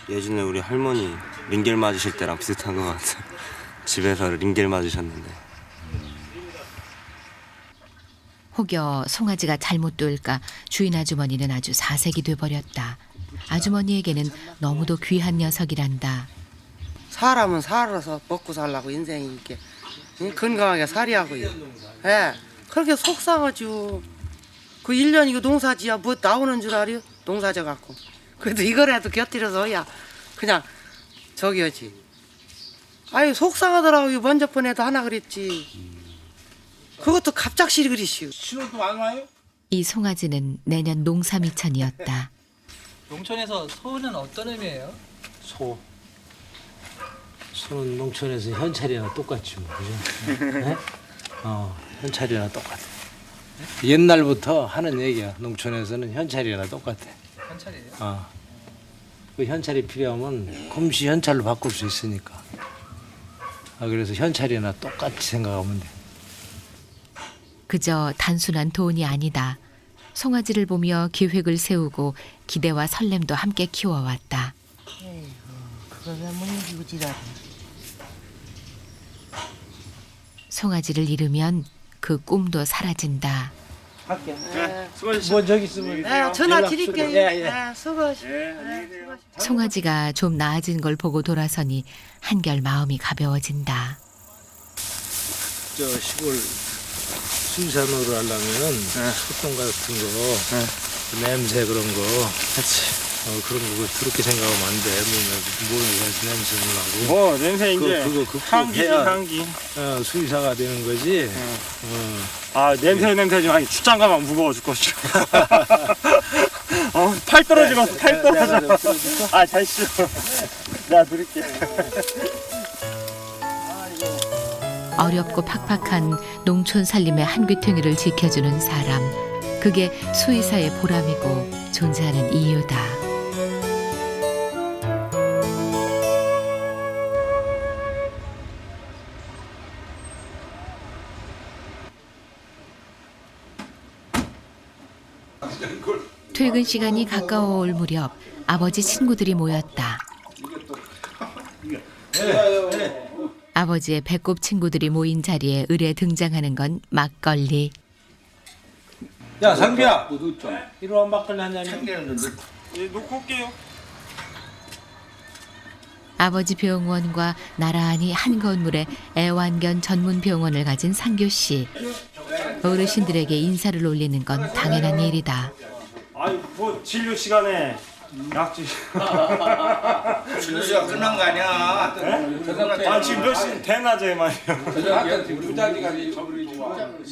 예전에 우리 할머니 링겔 맞으실 때랑 비슷한 것 같아요. 집에서 링겔 맞으셨는데. 혹여 송아지가 잘못 돌까 주인 아주머니는 아주 사색이 돼버렸다. 아주머니에게는 너무도 귀한 녀석이란다. 사람은 살아서 먹고 살라고 인생이 이렇게 건강하게 살이하고요. 예, 그렇게 속상하죠. 그 1년 이거 농사지야 뭐 나오는 줄 알아요? 농사져 갖고. 그래도 이거라도 곁들여서야 그냥 저기였지. 아유 속상하더라고요. 먼저 번에도 하나 그랬지. 그것도 갑작스레 그리시오. 신호도 안 와요? 이 송아지는 내년 농사미천이었다. 농촌에서 소는 어떤 의미예요? 소는 농촌에서 현찰이나 똑같지 뭐, 그죠? 네? 현찰이나 똑같아. 옛날부터 하는 얘기야. 농촌에서는 현찰이나 똑같아. 현찰이에요? 그 현찰이 필요하면 금시 현찰로 바꿀 수 있으니까. 그래서 현찰이나 똑같이 생각하면 돼. 그저 단순한 돈이 아니다. 송아지를 보며 계획을 세우고 기대와 설렘도 함께 키워왔다. 송아지를 잃으면 그 꿈도 사라진다. 할게. 뭐 저기 있으면 전화 연락 드릴게요. 주고. 예. 수고하시. 송아지가 좀 나아진 걸 보고 돌아서니 한결 마음이 가벼워진다. 저 시골 수산으로 하려면 소똥 같은 거, 그 냄새 그런 거, 그런 거 더럽게 생각하면 안 돼. 모르는 냄새 나고. 냄새 그거 향기지 극복해야 향기. 수의사가 되는 거지. 아 냄새지만 출장 가면 무거워 죽겠어. 팔 떨어지면 팔 떨어져. 잘 씹어. 내가 드릴게. 어렵고 팍팍한 농촌 살림의 한귀퉁이를 지켜주는 사람. 그게 수의사의 보람이고 존재하는 이유다. 퇴근 시간이 가까워 올 무렵 아버지 친구들이 모였다. 아버지의 배꼽 친구들이 모인 자리에 의례 등장하는 건 막걸리. 야 상비야, 이리 와 막걸리 한 잔. 놓고 올게요. 아버지 병원과 나란히 한 건물에 애완견 전문 병원을 가진 상교 씨. 어르신들에게 인사를 올리는 건 당연한 일이다. 뭐 진료 시간에 약지. 진료가 끝난 거 아니야? 지금 몇 시 대낮에 말이야.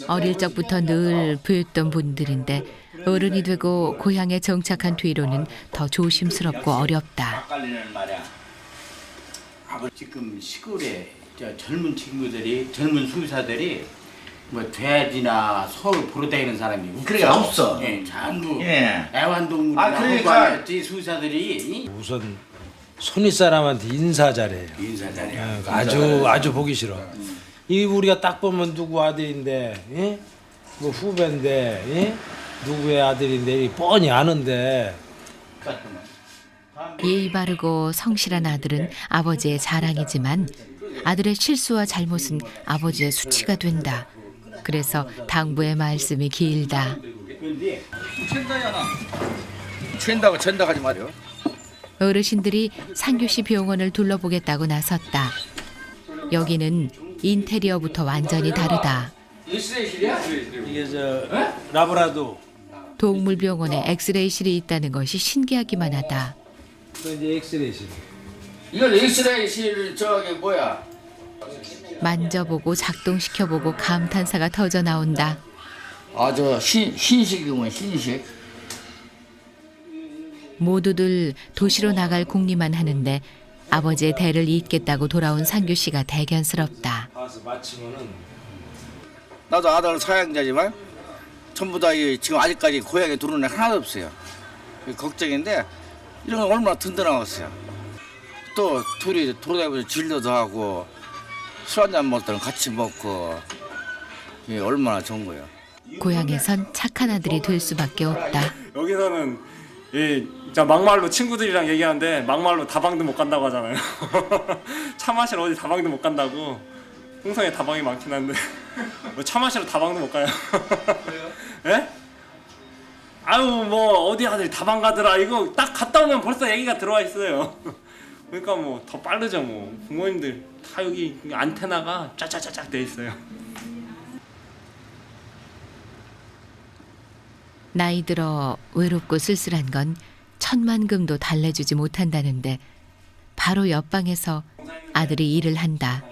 어릴 적부터 늘 보였던 분들인데 어른이 되고 고향에 정착한 뒤로는 더 조심스럽고 어렵다. 헷갈리는 말이야. 아버지 지금 시골에 젊은 친구들이 젊은 수의사들이 뭐 돼지나 소를 보러 다니는 사람이 그래 없어. 예, 전부 예. 애완동물이나 아, 그러니까. 수의사들이 우선 손윗 사람한테 인사 잘해요. 인사 잘해요. 아주 보기 싫어. 이 우리가 딱 보면 누구 아들인데, 예? 뭐 후배인데, 예? 누구의 아들인데 이 뻔히 아는데. 예의 바르고 성실한 아들은 아버지의 자랑이지만 아들의 실수와 잘못은 아버지의 수치가 된다. 그래서 당부의 말씀이 길다. 챈다고 전다가지 말이요. 어르신들이 상규씨 병원을 둘러보겠다고 나섰다. 여기는 인테리어부터 완전히 다르다. 이게 라브라도. 동물병원에 엑스레이실이 있다는 것이 신기하기만 하다. 이제 엑스레이실. 이건 엑스레이실 저기 뭐야? 만져보고 작동시켜보고 감탄사가 터져 나온다. 저 신식이면 신식. 모두들 도시로 나갈 궁리만 하는데 아버지의 대를 잇겠다고 돌아온 상규 씨가 대견스럽다. 가서 마치면은 나도 아들 사양자지만 전부 다 지금 아직까지 고향에 들어오는 애 하나도 없어요. 걱정인데 이런 건 얼마나 든든하겠어요. 또 둘이 돌아다니면서 진료도 하고 술 한잔 먹을 때는 같이 먹고 이게 얼마나 좋은 거예요. 고향에선 착한 아들이 될 수밖에 없다. 여기서는 진짜 막말로 친구들이랑 얘기하는데 막말로 다방도 못 간다고 하잖아요. 차 마시러 어디 다방도 못 간다고. 홍성에 다방이 많긴 한데 차 마시러 다방도 못 가요. 예? 아유 뭐 어디 아들 다방 가더라 이거 딱 갔다 오면 벌써 얘기가 들어와 있어요. 그러니까 뭐 더 빠르죠 뭐. 부모님들 다 여기 안테나가 쫙쫙쫙쫙 돼 있어요. 나이 들어 외롭고 쓸쓸한 건 천만금도 달래주지 못한다는데 바로 옆방에서 아들이 일을 한다.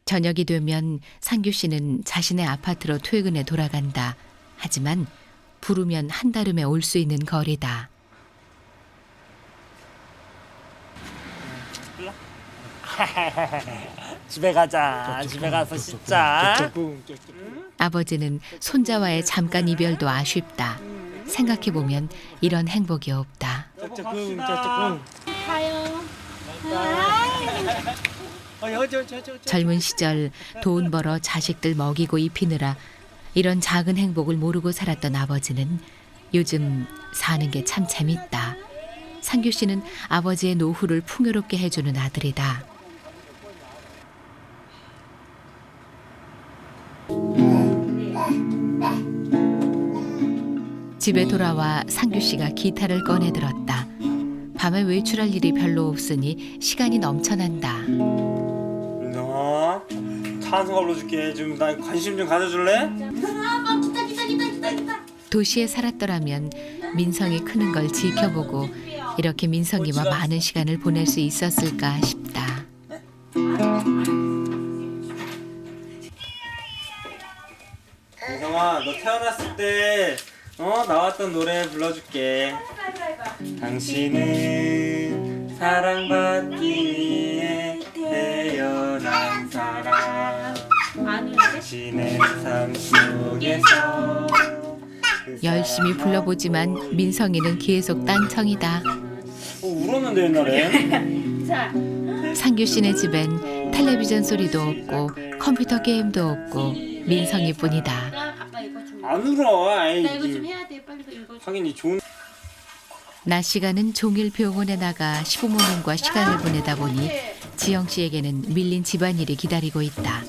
저녁이 되면 상규 씨는 자신의 아파트로 퇴근해 돌아간다. 하지만 부르면 한달음에 올 수 있는 거리다. 집에 가자. 집에 가서 씻자. 아버지는 손자와의 잠깐 이별도 아쉽다. 생각해보면 이런 행복이 없다. 가요. 젊은 시절 돈 벌어 자식들 먹이고 입히느라 이런 작은 행복을 모르고 살았던 아버지는 요즘 사는 게 참 재밌다. 상규 씨는 아버지의 노후를 풍요롭게 해주는 아들이다. 집에 돌아와 상규 씨가 기타를 꺼내 들었다. 밤에 외출할 일이 별로 없으니 시간이 넘쳐난다. 민성아, 차 한 손 불러줄게. 좀 나 관심 좀 가져줄래? 도시에 살았더라면 민성이 크는 걸 지켜보고 이렇게 민성이와 많은 시간을 보낼 수 있었을까 싶다. 민성아, 너 태어났을 때 나왔던 노래 불러줄게. 당신은 사랑받기 위해 태어난 사람. 당신의 삶 속에서 열심히 불러보지만 민성이는 계속 딴청이다. 울었는데 옛날에. 상규 씨네 집엔 텔레비전 소리도 없고 컴퓨터 게임도 없고 민성이뿐이다. 안 울어. 아이, 나 이거 좀 해야 돼. 빨리 이거. 하긴 이 좋은. 낮 시간은 종일 병원에 나가 시부모님과 시간을 보내다 보니 지영 씨에게는 밀린 집안일이 기다리고 있다.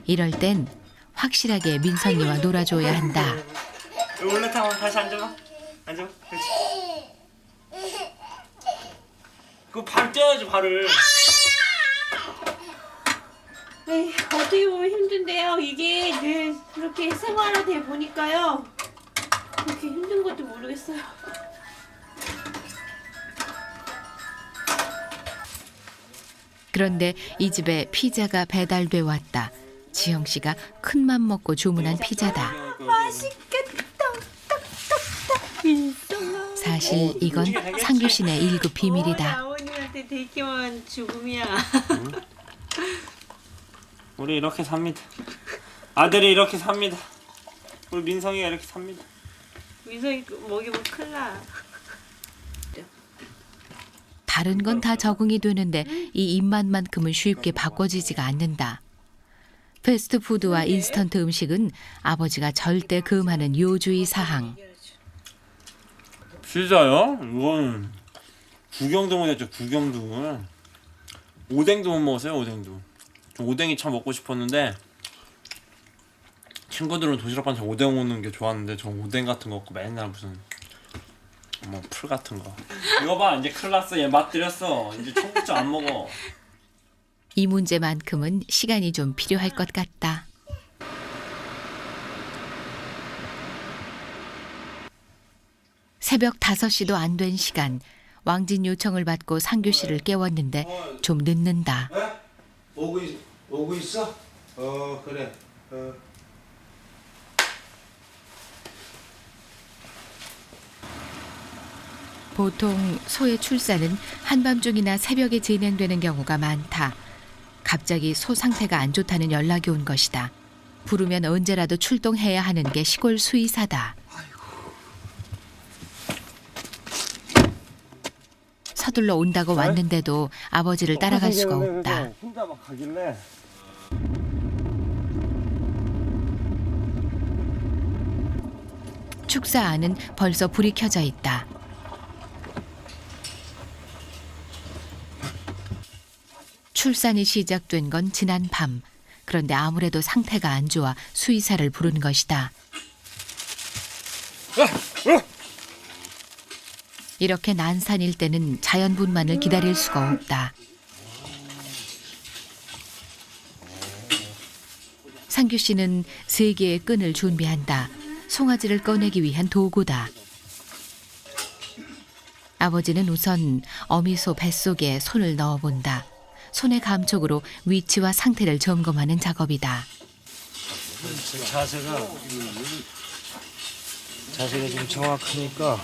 이럴 땐 확실하게 민성이와 놀아줘야 한다. 올라타고 다시 앉아봐. 앉아봐. 그렇지. 그 발 떼야지 발을. 에이, 어떻게 보면 힘든데요. 이게 늘 그렇게 생활하다 보니까요. 그렇게 힘든 것도 모르겠어요. 그런데 이 집에 피자가 배달돼 왔다. 지영 씨가 큰맘 먹고 주문한 피자다. 맛있겠다. 딱딱딱. 민성아. 사실 이건 상규씨네 1급 비밀이다. 아버님한테 들키면 죽음이야. 우리 이렇게 삽니다. 아들이 이렇게 삽니다. 우리 민성이가 이렇게 삽니다. 민성이 먹이면 큰일 나. 다른 건 다 적응이 되는데 이 입맛만큼은 쉽게 바꿔지지가 않는다. 패스트푸드와 인스턴트 음식은 아버지가 절대 금하는 요주의 사항. 진짜요? 이거는 구경도 못했죠. 구경도. 오뎅도 못 먹었어요. 오뎅도. 좀 오뎅이 참 먹고 싶었는데 친구들은 도시락 반찬 오뎅 먹는 게 좋았는데 저 오뎅 같은 거 없고 맨날 무슨 뭐 풀 같은 거. 이거 봐 이제 큰일 났어. 얘 맛들였어. 이제 청국장 안 먹어. 이 문제만큼은 시간이 좀 필요할 것 같다. 새벽 5시도 안 된 시간, 왕진 요청을 받고 상규 씨를 깨웠는데 좀 늦는다. 오고 있어? 그래. 보통 소의 출산은 한밤중이나 새벽에 진행되는 경우가 많다. 갑자기 소 상태가 안 좋다는 연락이 온 것이다. 부르면 언제라도 출동해야 하는 게 시골 수의사다. 서둘러 온다고 왔는데도 아버지를 따라갈 수가 없다. 혼자 막 가길래. 축사 안은 벌써 불이 켜져 있다. 출산이 시작된 건 지난 밤. 그런데 아무래도 상태가 안 좋아 수의사를 부른 것이다. 이렇게 난산일 때는 자연분만을 기다릴 수가 없다. 상규 씨는 3개의 끈을 준비한다. 송아지를 꺼내기 위한 도구다. 아버지는 우선 어미소 뱃속에 손을 넣어본다. 손의 감촉으로 위치와 상태를 점검하는 작업이다. 자세가 좀 정확하니까.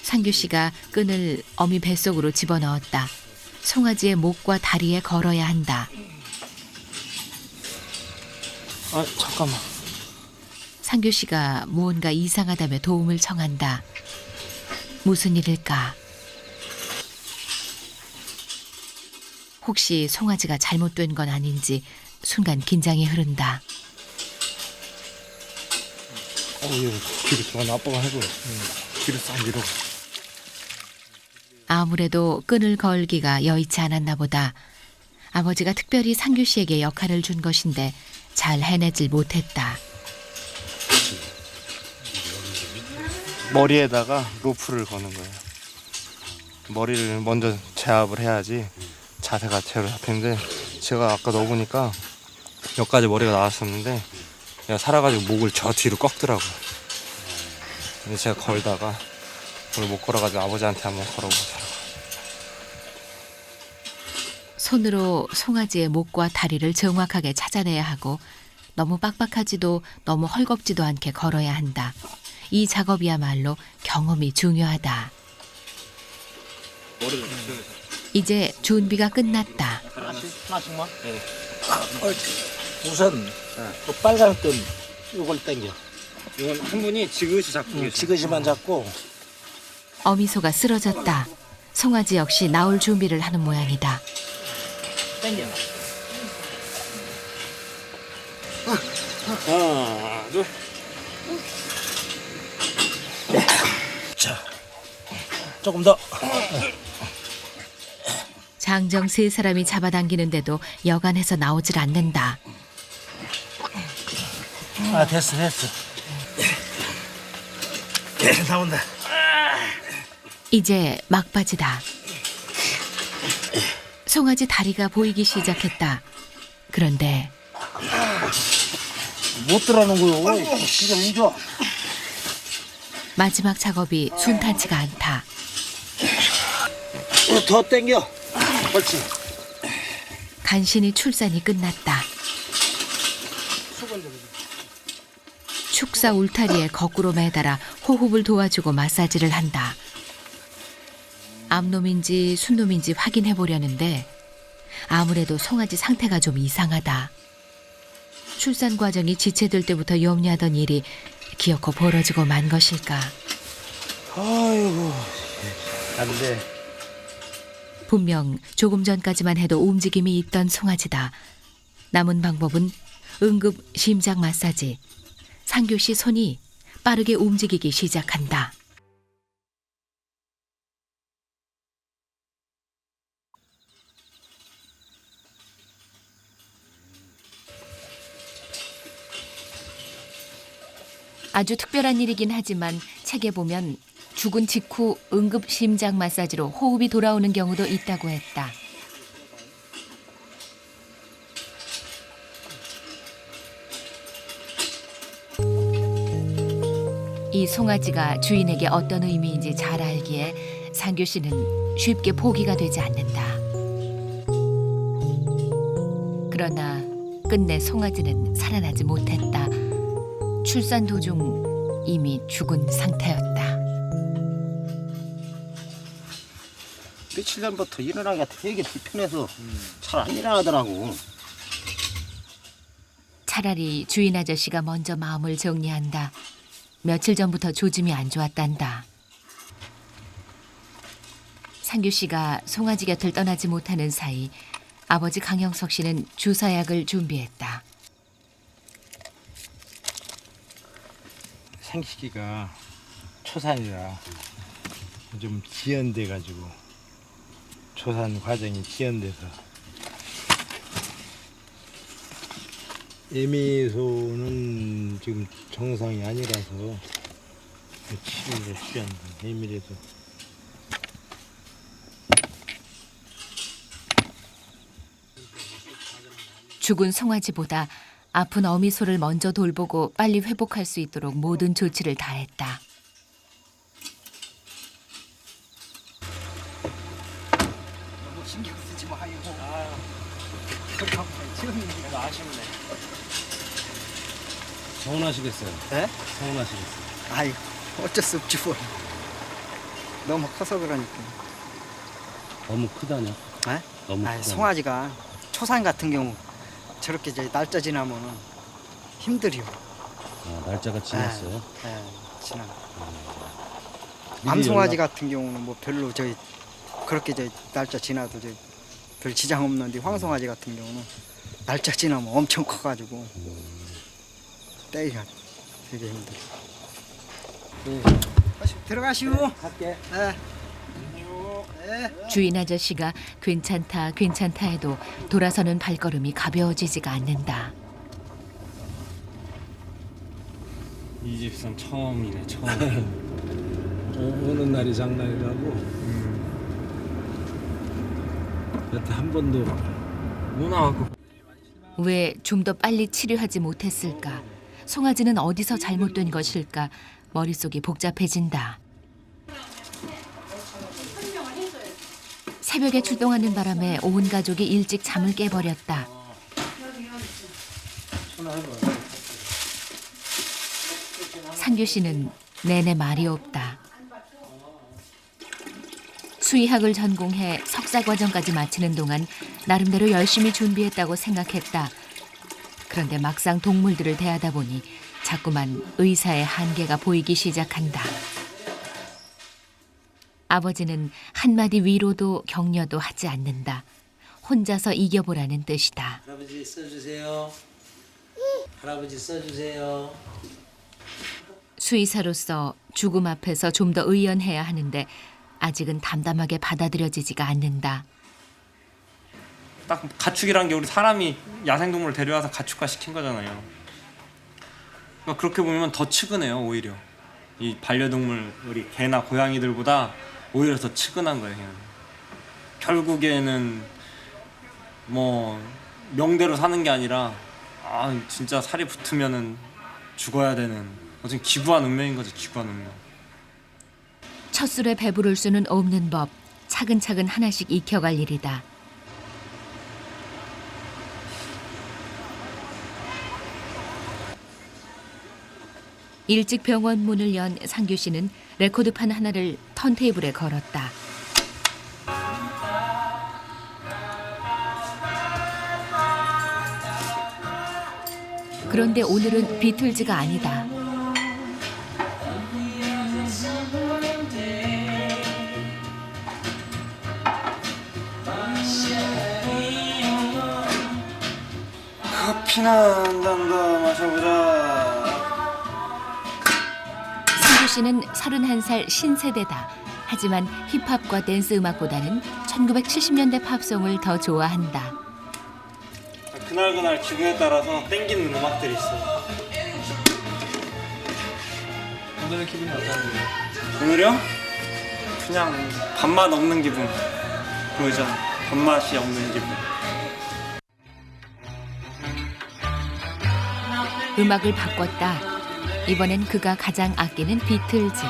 상규 씨가 끈을 어미 뱃속으로 집어넣었다. 송아지의 목과 다리에 걸어야 한다. 잠깐만. 상규 씨가 무언가 이상하다며 도움을 청한다. 무슨 일일까? 혹시 송아지가 잘못된 건 아닌지 순간 긴장이 흐른다. 뒤로 들어가는 아빠가 해줘. 뒤로 싹 밀어. 아무래도 끈을 걸기가 여의치 않았나 보다. 아버지가 특별히 상규 씨에게 역할을 준 것인데 잘 해내질 못했다. 머리에다가 로프를 거는 거예요. 머리를 먼저 제압을 해야지 자세가 제대로 잡히는데 제가 아까 넣어보니까 여기까지 머리가 나왔었는데 얘가 살아가지고 목을 저 뒤로 꺾더라고요. 근데 제가 걸다가 오늘 못 걸어가지고 아버지한테 한번 걸어보더라고요. 손으로 송아지의 목과 다리를 정확하게 찾아내야 하고 너무 빡빡하지도 너무 헐겁지도 않게 걸어야 한다. 이 작업이야말로 경험이 중요하다. 이제 준비가 끝났다. 하나씩만? 네. 우선 그 빨간 끈 이걸 당겨. 이건 한 분이 지그시 잡고 계세요. 지그시만 잡고. 어미소가 쓰러졌다. 송아지 역시 나올 준비를 하는 모양이다. 당겨. 하나, 둘. 자, 조금 더. 장정 3사람이 잡아당기는데도 여간해서 나오질 않는다. 됐어. 나온다. 이제 막바지다. 송아지 다리가 보이기 시작했다. 그런데 못 들어가는 거요. 진짜 인조. 마지막 작업이 순탄치가 않다. 더 당겨. 그렇지. 간신히 출산이 끝났다. 축사 울타리에 거꾸로 매달아 호흡을 도와주고 마사지를 한다. 암놈인지 순놈인지 확인해 보려는데 아무래도 송아지 상태가 좀 이상하다. 출산 과정이 지체될 때부터 염려하던 일이 기어코 벌어지고 만 것일까. 아이고, 안 돼. 분명 조금 전까지만 해도 움직임이 있던 송아지다. 남은 방법은 응급 심장 마사지. 상규 씨 손이 빠르게 움직이기 시작한다. 아주 특별한 일이긴 하지만 책에 보면 죽은 직후 응급 심장 마사지로 호흡이 돌아오는 경우도 있다고 했다. 이 송아지가 주인에게 어떤 의미인지 잘 알기에 상규 씨는 쉽게 포기가 되지 않는다. 그러나 끝내 송아지는 살아나지 못했다. 출산 도중 이미 죽은 상태였다. 며칠 전부터 일어나기가 되게 불편해서 잘 안 일어나더라고. 차라리 주인 아저씨가 먼저 마음을 정리한다. 며칠 전부터 조짐이 안 좋았단다. 상규 씨가 송아지 곁을 떠나지 못하는 사이 아버지 강영석 씨는 주사약을 준비했다. 생식기가 초산이라 좀 지연돼가지고 초산 과정이 지연돼서 애미소는 지금 정상이 아니라서 치료를 해줘야 한다. 애미라도 죽은 송아지보다 아픈 어미소를 먼저 돌보고 빨리 회복할 수 있도록 모든 조치를 다했다. 너무 신경 쓰지 마요. 아쉽네. 서운하시겠어요? 네? 서운하시겠어요? 아이, 어쩔 수 없지 뭐. 너무 커서 그러니까. 너무 크다냐? 네? 너무 아이, 크다냐? 송아지가 초산 같은 경우 저렇게 이제 날짜 지나면은 힘들이요. 날짜가 지났어요? 네, 지나. 암송아지 같은 경우는 뭐 별로 저희 그렇게 저희 날짜 지나도 저희 별 지장 없는데 황송아지 같은 경우는 날짜 지나면 엄청 커가지고 떼기가 되게 힘들어. 네. 들어가시오. 갈게. 네. 주인 아저씨가 괜찮다 괜찮다 해도 돌아서는 발걸음이 가벼워지지가 않는다. 이 집선 처음이네 처음. 오는 날이 장날이라고. 여태 한 번도 못 나왔고. 왜 좀 더 빨리 치료하지 못했을까? 송아지는 어디서 잘못된 것일까? 머릿속이 복잡해진다. 새벽에 출동하는 바람에 온 가족이 일찍 잠을 깨버렸다. 상규 씨는 내내 말이 없다. 수의학을 전공해 석사 과정까지 마치는 동안 나름대로 열심히 준비했다고 생각했다. 그런데 막상 동물들을 대하다 보니 자꾸만 의사의 한계가 보이기 시작한다. 아버지는 한마디 위로도 격려도 하지 않는다. 혼자서 이겨보라는 뜻이다. 할아버지 써주세요. 할아버지 써주세요. 수의사로서 죽음 앞에서 좀 더 의연해야 하는데 아직은 담담하게 받아들여지지가 않는다. 딱 가축이란 게 우리 사람이 야생동물을 데려와서 가축화 시킨 거잖아요. 그러니까 그렇게 보면 더 측은해요 오히려. 이 반려동물 우리 개나 고양이들보다 오히려 더 측은한 거예요. 그냥. 결국에는 뭐 명대로 사는 게 아니라 진짜 살이 붙으면은 죽어야 되는 어쨌든 기구한 운명인 거죠. 기구한 운명. 첫 술에 배부를 수는 없는 법. 차근차근 하나씩 익혀갈 일이다. 일찍 병원 문을 연 상규 씨는 레코드판 하나를 턴테이블에 걸었다. 그런데 오늘은 비틀즈가 아니다. 커피나 한잔 더 마셔보자. 상규 씨는 31살 신세대다. 하지만 힙합과 댄스 음악보다는 1970년대 팝송을 더 좋아한다. 그날그날 기분에 따라서 땡기는 음악들이 있어. 오늘은 기분이 어떤데요? 오늘요? 그냥 밥맛 없는 기분. 그거죠. 밥맛이 없는 기분. 음악을 바꿨다. 이번엔 그가 가장 아끼는 비틀즈.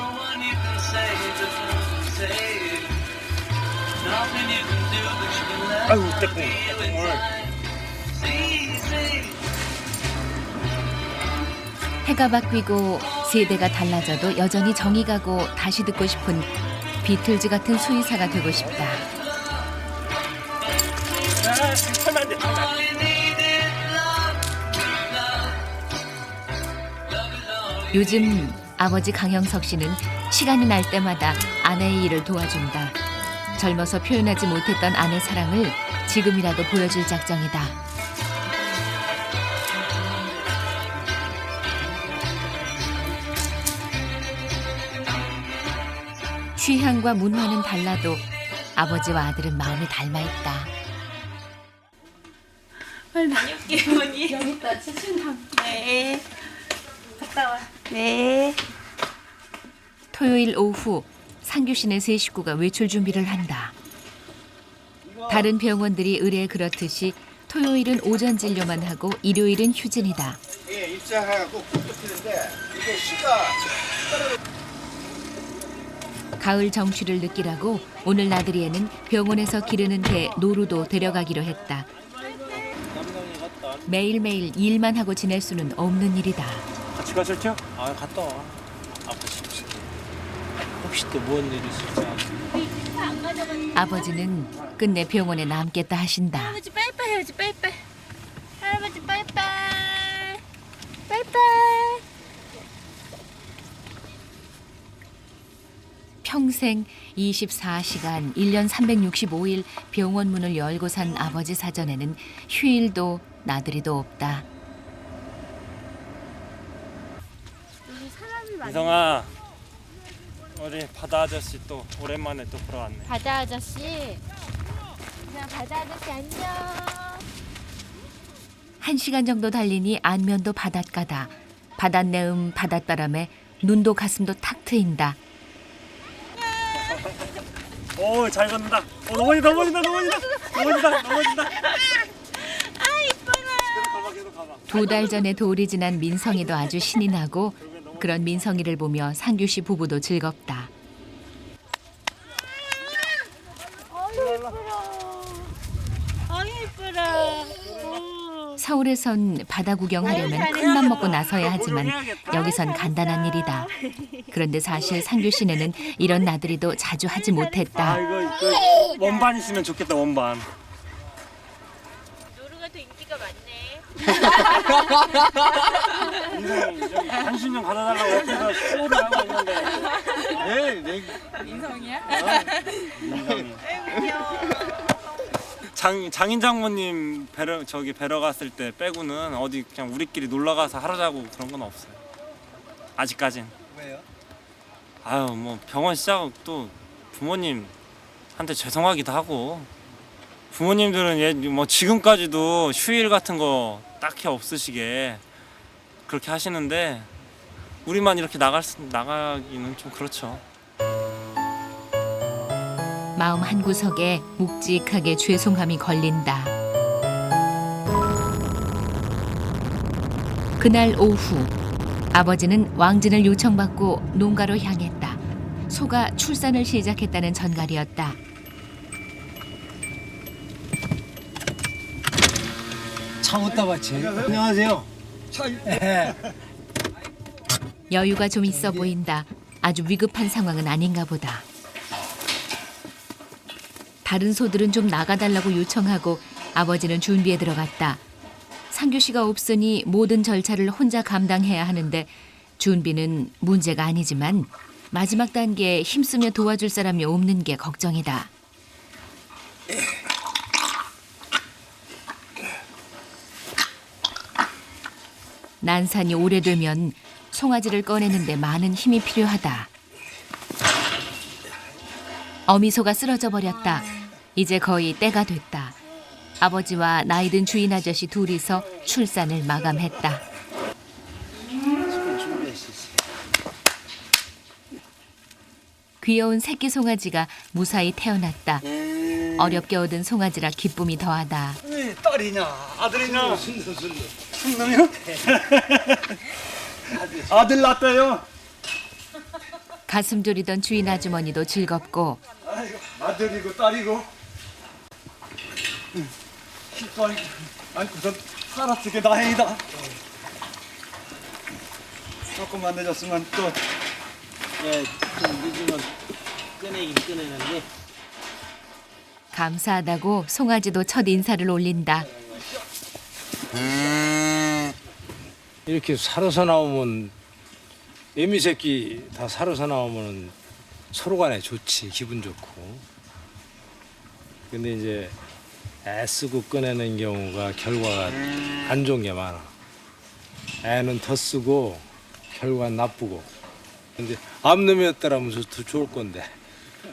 아이고 떼꿍. 해가 바뀌고 세대가 달라져도 여전히 정이 가고 다시 듣고 싶은 비틀즈 같은 수의사가 되고 싶다. 요즘 아버지 강형석 씨는 시간이 날 때마다 아내의 일을 도와준다. 젊어서 표현하지 못했던 아내 사랑을 지금이라도 보여줄 작정이다. 취향과 문화는 달라도 아버지와 아들은 마음이 닮아있다. 빨리 다녀올게요, 어머니. 여기 있다 치킨탕. 네. 갔다 와. 네. 토요일 오후 상규 씨네 세 식구가 외출 준비를 한다. 다른 병원들이 의례에 그렇듯이 토요일은 오전 진료만 하고 일요일은 휴진이다. 이게 입사하고 꾹 뚫히는데 이게 씨가 가을 정취를 느끼라고 오늘 나들이에는 병원에서 기르는 개 노루도 데려가기로 했다. 매일매일 일만 하고 지낼 수는 없는 일이다. 같이 가실게요? 아 갔다 와. 혹시 또 뭔 일이 있을지. 아버지는 끝내 병원에 남겠다 하신다. 할아버지 빠이빠이 해야지, 빠이빠이. 할아버지 빠이빠이. 빠이빠이. 평생 24시간 1년 365일 병원 문을 열고 산 아버지 사전에는 휴일도 나들이도 없다. 이성아, 우리 바다 아저씨 또 오랜만에 또 보러 왔네. 바다 아저씨. 그냥 바다 아저씨 안녕. 1시간 정도 달리니 안면도 바닷가다. 바닷내음 바닷바람에 눈도 가슴도 탁 트인다. 오, 잘 걷는다. 넘어진다. 계속 가봐. 2달 전에 돌이 지난 민성이도 아주 신이 나고 그런 민성이를 보며 상규 씨 부부도 즐겁다. 이쁘라. 서울에선 바다 구경하려면 큰 맘 먹고 나서야 하지만 여기선 간단한 일이다. 그런데 사실 상규 씨네는 이런 나들이도 자주 하지 못했다. 아, 이거 원반 있으면 좋겠다, 원반. 노루가 더 인기가 많네. 인성이 저기 한신 좀 가다 달라고 옆에서 쇼를 하고 있는데. 네. 민성이야? 인성이. 아이고 귀여워. 장인 장모님 뵈러 갔을 때 빼고는 어디 그냥 우리끼리 놀러 가서 하루 자고 그런 건 없어요. 아직까진. 왜요? 아유, 뭐 병원 시작 또 부모님한테 죄송하기도 하고 부모님들은 뭐 지금까지도 휴일 같은 거 딱히 없으시게 그렇게 하시는데 우리만 이렇게 나가기는 좀 그렇죠. 마음 한구석에 묵직하게 죄송함이 걸린다. 그날 오후 아버지는 왕진을 요청받고 농가로 향했다. 소가 출산을 시작했다는 전갈이었다. 차 어디다 봤지? 안녕하세요. 예. 여유가 좀 있어 보인다. 아주 위급한 상황은 아닌가 보다. 다른 소들은 좀 나가달라고 요청하고 아버지는 준비에 들어갔다. 상규 씨가 없으니 모든 절차를 혼자 감당해야 하는데 준비는 문제가 아니지만 마지막 단계에 힘쓰며 도와줄 사람이 없는 게 걱정이다. 난산이 오래되면 송아지를 꺼내는데 많은 힘이 필요하다. 어미소가 쓰러져 버렸다. 이제 거의 때가 됐다. 아버지와 나이든 주인 아저씨 둘이서 출산을 마감했다. 귀여운 새끼 송아지가 무사히 태어났다. 어렵게 얻은 송아지라 기쁨이 더하다. 딸이냐 아들이냐? 순놈이요? 아들 낳았대요. 가슴 졸이던 주인 아주머니도 즐겁고 아들이고 딸이고 힘도 안고서 살았으니 게 다행이다. 조금만 늦었으면 또 좀 늦으면 꺼내긴 꺼내는데. 감사하다고 송아지도 첫 인사를 올린다. 이렇게 살아서 나오면 애미 새끼 다 살아서 나오면 서로 간에 좋지, 기분 좋고. 근데 이제 애쓰고 꺼내는 경우가 결과가 안 좋은 게 많아. 애는 더 쓰고 결과는 나쁘고. 근데 암놈이었더라면 더 좋을 건데.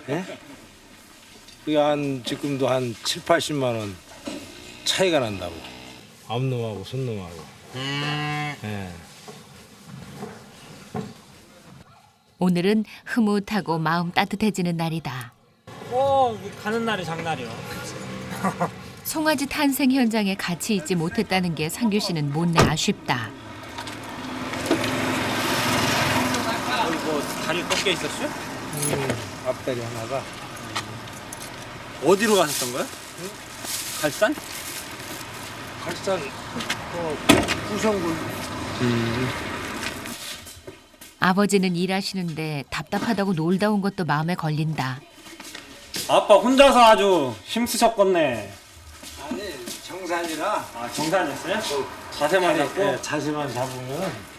예? 그게 지금도 한 7, 80만 원 차이가 난다고. 암놈하고 순놈하고. 예. 오늘은 흐뭇하고 마음 따뜻해지는 날이다. 가는 날이 장날이요. 송아지 탄생 현장에 같이 있지 못했다는 게 상규 씨는 못내 아쉽다. 뭐 다리 꺾여 있었어요? 앞다리 하나가. 어디로 가셨던 거예요? 갈산? 갈산 구성군. 아버지는 일하시는데 답답하다고 놀다 온 것도 마음에 걸린다. 아빠 혼자서 아주 힘쓰셨겠네. 아니 정산이라. 아 정산이었어요? 자세만 잡고? 네, 자세만 잡으면.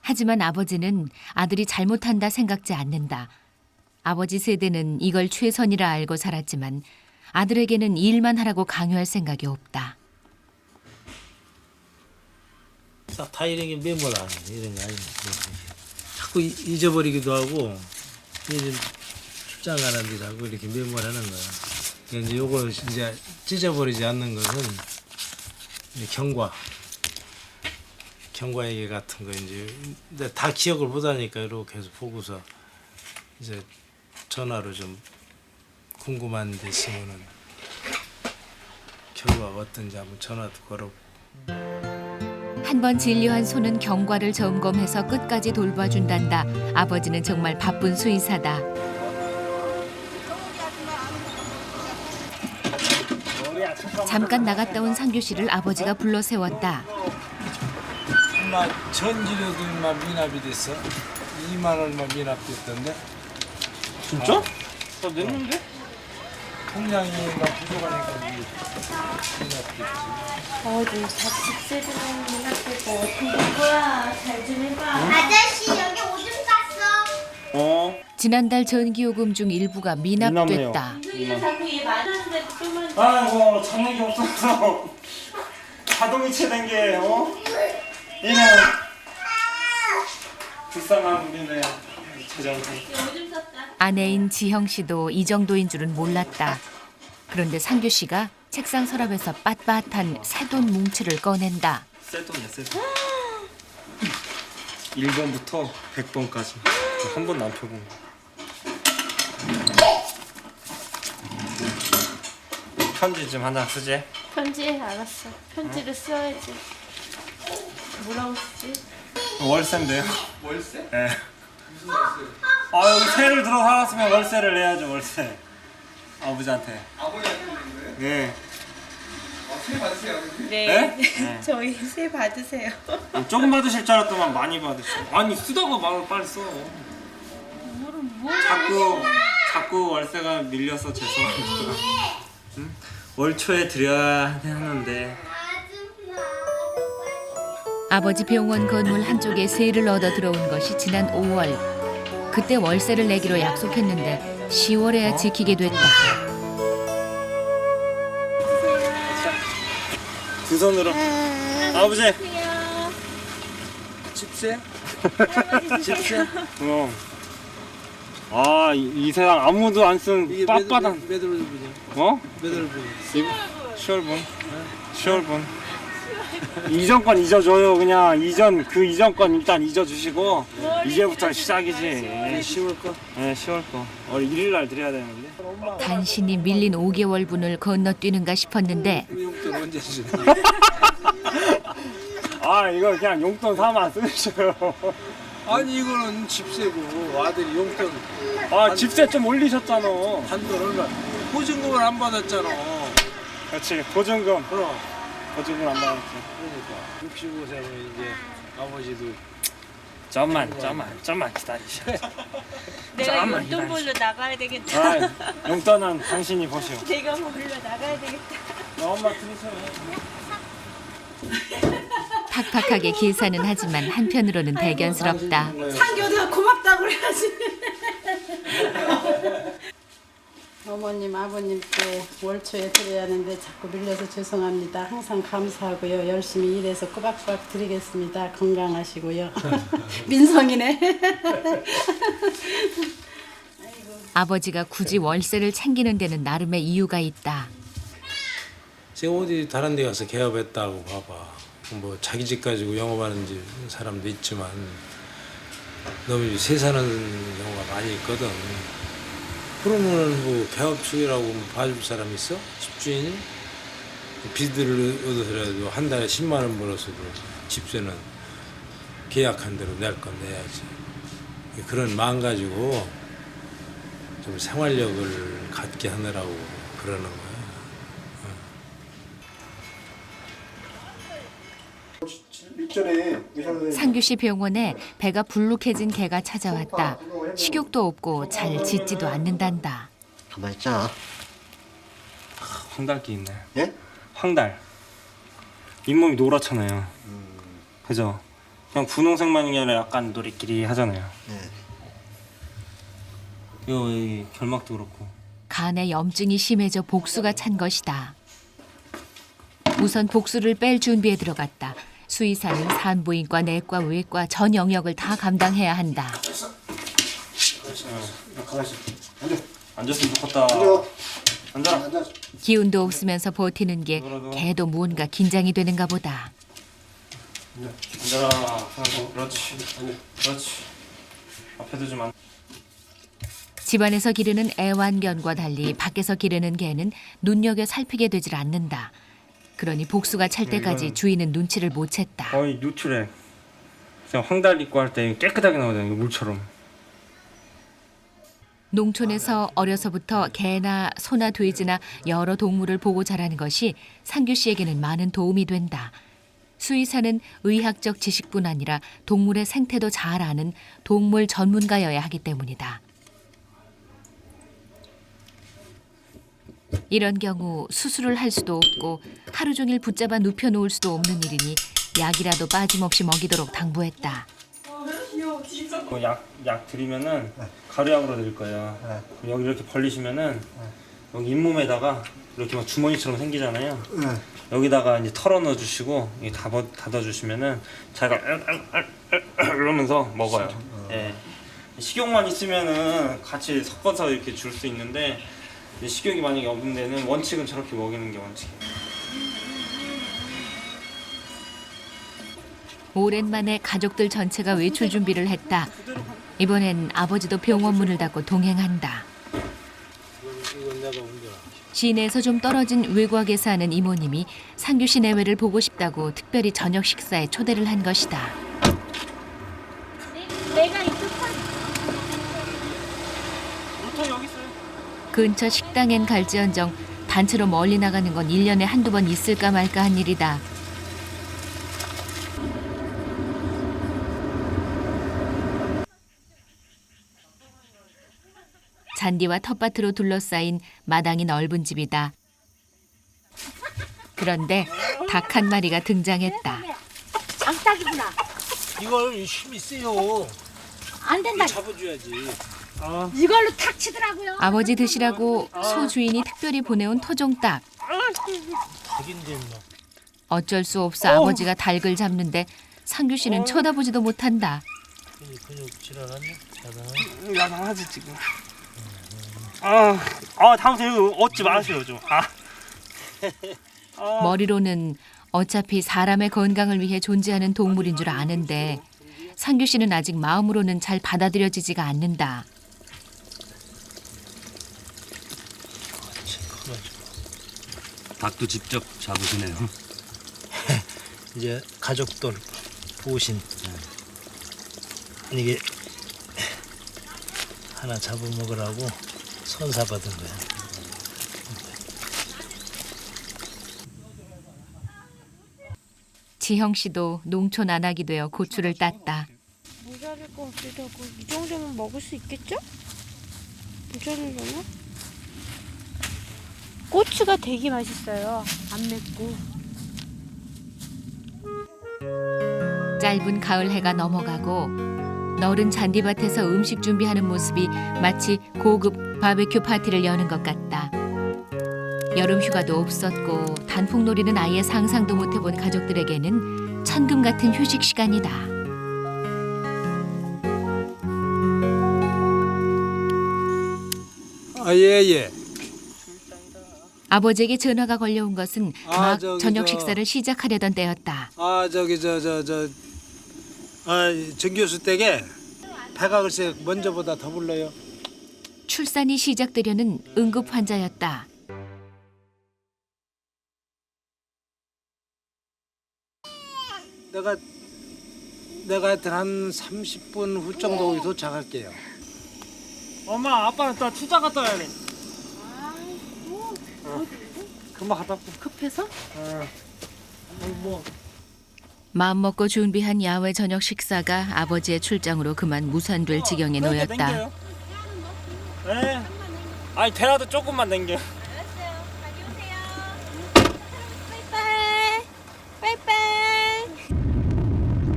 하지만 아버지는 아들이 잘못한다 생각지 않는다. 아버지 세대는 이걸 최선이라 알고 살았지만 아들에게는 일만 하라고 강요할 생각이 없다. 다 이런 게 메모를 안 해. 이런 게 아니야. 자꾸 잊어버리기도 하고 이제 출장 가는데 자꾸 이렇게 메모를 하는 거야. 그러니까 이제 요걸 이제 찢어버리지 않는 것은 이제 경과 얘기 같은 거 이제 근데 다 기억을 못하니까 이렇게 해서 보고서 이제 전화로 좀 궁금한 데 있으면은 결과가 어떤지 한번 전화도 걸어. 한 번 진료한 소는 경과를 점검해서 끝까지 돌봐준단다. 아버지는 정말 바쁜 수의사다. 잠깐 나갔다 온 상규 씨를 아버지가 불러 세웠다. 엄마 전지료도 인마 미납이 됐어. 2만 원만 미납됐던데. 진짜? 나 냈는데? 통장이 부족하니까 미납됐지. 어디 자식세들은 미납되고 어떻게 된 거야? 잘 좀 해봐. 아저씨 여기 오줌 쌌어. 지난달 전기요금 중 일부가 미납됐다. 이승이는 자꾸 얘 말하는데 좀만. 아이고 장력이 없어서 자동이체 된 게 얘는 불쌍한 우리네 재정비. 아내인 지형 씨도 이 정도인 줄은 몰랐다. 그런데 상규 씨가 책상 서랍에서 빳빳한 새돈 뭉치를 꺼낸다. 셀돈이야 셀돈. 1번부터 100번까지 한 번도 안 펴본 거. 편지 좀 하나 쓰지? 편지 알았어. 편지를 써야지. 뭐라고 쓰지? 월세인데요. 월세? 네. 아 여기 세를 들어 살았으면 월세를 내야죠 월세. 아버지한테. 아버지한테 내는 거예요? 네. 네. 네? 저희 새 받으세요. 조금 받으실 줄 알았더만 많이 받으시고. 아니 쓰다가 말을 빨리 써. 자꾸 월세가 밀려서 죄송합니다. 응? 월 초에 드려야 하는데. 아버지 병원 건물 한쪽에 세를 얻어 들어온 것이 지난 5월. 그때 월세를 내기로 약속했는데 10월에야 지키게 됐다. 두 손으로. 아버지. 집세? 집세? 아, 이 세상 아무도 안 쓴 빳빳한. 몇 월로 보냐? 어? 몇 월로 보냐? 10월분. 10월분. 이전 건 잊어줘요. 그냥 그 이전 건 일단 잊어주시고 이제부터 시작이지. 10월 거? 네, 10월 거. 1일 날 드려야 되는데. 간신히 밀린 5개월분을 건너뛰는가 싶었는데 용돈 언제 주냐? 아, 이거 그냥 용돈 삼아 쓰셔요. 아니 이거는 집세고 아들이 용돈. 아, 집세 좀 올리셨잖아. 한돈 얼마? 보증금을 안 받았잖아. 그렇지, 보증금. 그럼. 보증금 안 받았지. 그러니까 65세면 이제 아버지도 좀만 기다리셔. 내가 잠깐만 용돈 기다리셔. 벌러 나가야 되겠다. 아, 용돈은 당신이 보시오. 내가 벌러 나가야 되겠다. 엄마 들으세요. 팍팍하게 계산은 하지만 한편으로는 대견스럽다. 상교도 고맙다고 그래야지. 어머님, 아버님께 월초에 드려야 하는데 자꾸 밀려서 죄송합니다. 항상 감사하고요. 열심히 일해서 꼬박꼬박 드리겠습니다. 건강하시고요. 민성이네. 아버지가 굳이 월세를 챙기는 데는 나름의 이유가 있다. 지금 어디 다른 데 가서 개업했다고 봐봐. 뭐 자기 집 가지고 영업하는 집 사람도 있지만 너무 새 사는 경우가 많이 있거든. 그러면은 뭐 개업 중이라고 봐줄 사람 있어? 집주인이? 빚을 얻어서라도 한 달에 10만 원 벌어서도 집세는 계약한 대로 낼 건 내야지. 그런 마음 가지고 좀 생활력을 갖게 하느라고 그러는 거야. 상규씨 병원에 배가 불룩해진 개가 찾아왔다. 식욕도 없고 잘 짖지도 않는단다. 가만히 있자. 황달기 있네. 예? 황달. 잇몸이 노랗잖아요. 그죠? 그냥 분홍색만이 아니라 약간 노리끼리 하잖아요. 네. 여기 결막도 그렇고. 간에 염증이 심해져 복수가 찬 것이다. 우선 복수를 뺄 준비에 들어갔다. 수의사는 산부인과, 내과, 외과 전 영역을 다 감당해야 한다. 앉았으면 좋겠다. 앉아라. 기운도 없으면서 버티는 게 개도 무언가 긴장이 되는가 보다. 앉아라. 그렇지. 그렇지. 앞에도 좀 앉. 집안에서 기르는 애완견과 달리 밖에서 기르는 개는 눈여겨 살피게 되질 않는다. 그러니 복수가 찰 때까지 주인은 눈치를 못 챘다. 거의 누출해. 그냥 황달 입고 할 때 깨끗하게 나오잖아요. 물처럼. 농촌에서 어려서부터 개나 소나 돼지나 여러 동물을 보고 자라는 것이 상규 씨에게는 많은 도움이 된다. 수의사는 의학적 지식뿐 아니라 동물의 생태도 잘 아는 동물 전문가여야 하기 때문이다. 이런 경우 수술을 할 수도 없고 하루 종일 붙잡아 눕혀놓을 수도 없는 일이니 약이라도 빠짐없이 먹이도록 당부했다. 약 드리면은 가루약으로 드릴 거예요. 그럼 여기 이렇게 벌리시면은 여기 잇몸에다가 이렇게 막 주머니처럼 생기잖아요. 여기다가 이제 털어 넣어 주시고 닫아 주시면은 자기가 이러면서 먹어요. 예. 식욕만 있으면은 같이 섞어서 이렇게 줄 수 있는데 식욕이 만약에 없는 데는 원칙은 저렇게 먹이는 게 원칙이에요. 오랜만에 가족들 전체가 외출 준비를 했다. 이번엔 아버지도 병원 문을 닫고 동행한다. 시내에서 좀 떨어진 외곽에 사는 이모님이 상규 씨 내외를 보고 싶다고 특별히 저녁 식사에 초대를 한 것이다. 내가 이쪽 판. 물통 여기 있어요. 근처 식당엔 갈지언정 단체로 멀리 나가는 건 1년에 한두 번 있을까 말까 한 일이다. 잔디와 텃밭으로 둘러싸인 마당이 넓은 집이다. 그런데 닭 한 마리가 등장했다. 장닭이구나. 이걸 힘이 세요. 안 된다. 잡아줘야지. 이걸로 탁 치더라고요. 아버지 드시라고 소 주인이 특별히 보내온 토종닭. 닭인데 뭐. 어쩔 수 없어 아버지가 닭을 잡는데 상규 씨는 쳐다보지도 못한다. 근육 지랄하네. 야단하지 지금. 다음부터 이거 얻지 마세요 좀. 머리로는 어차피 사람의 건강을 위해 존재하는 동물인 줄 아는데 상규 씨는 아직 마음으로는 잘 받아들여지지가 않는다. 닭도 직접 잡으시네요. 이제 가족들 보신 이게 하나 잡아먹으라고 선사받은 거야. 지형 씨도 농촌 안악이 되어 고추를 땄다. 모자랄 것 같기도 하고 이 정도면 먹을 수 있겠죠? 모자르려나? 고추가 되게 맛있어요. 안 맵고. 짧은 가을 해가 넘어가고 너른 잔디밭에서 음식 준비하는 모습이 마치 고급 바베큐 파티를 여는 것 같다. 여름 휴가도 없었고 단풍놀이는 아예 상상도 못 해본 가족들에게는 천금 같은 휴식 시간이다. 예. 아버지에게 전화가 걸려온 것은 막 저기, 저녁 식사를 시작하려던 때였다. 정 교수 댁에 배가 글쎄 먼저보다 더 불러요. 출산이 시작되려는 응급 환자였다. 내가 하여튼 한 30분 후 정도 후에 도착할게요. 엄마 아빠는 또 출장 갔다 와야 돼. 금방 갔다 올게. 급해서? 마음먹고 준비한 야외 저녁 식사가 아버지의 출장으로 그만 무산될 지경에 놓였다. 땡겨요. 네. 아니 대라도 조금만 당겨.